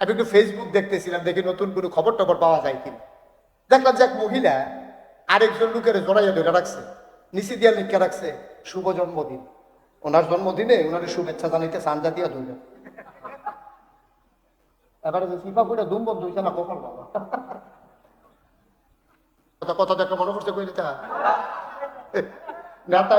আমি একটু ফেসবুক দেখতেছিলাম, দেখি নতুন কোনো খবর টবর পাওয়া যায় কিনা। দেখলাম যে এক মহিলা আরেকজন লোকের জড়াইয়া ধরে রাখছে, নিচে দিয়া লিখে রাখছে শুভ জন্মদিন। ওনার জন্মদিনে ওনার শুভেচ্ছা জানাইতে সানজা দিয়া ধরে। এবারে যে সিপা ফুটে দুম বন্ধ হইছে না কখন বাবা কথা কথা দেখা মনে করছে কই দিতে নেতা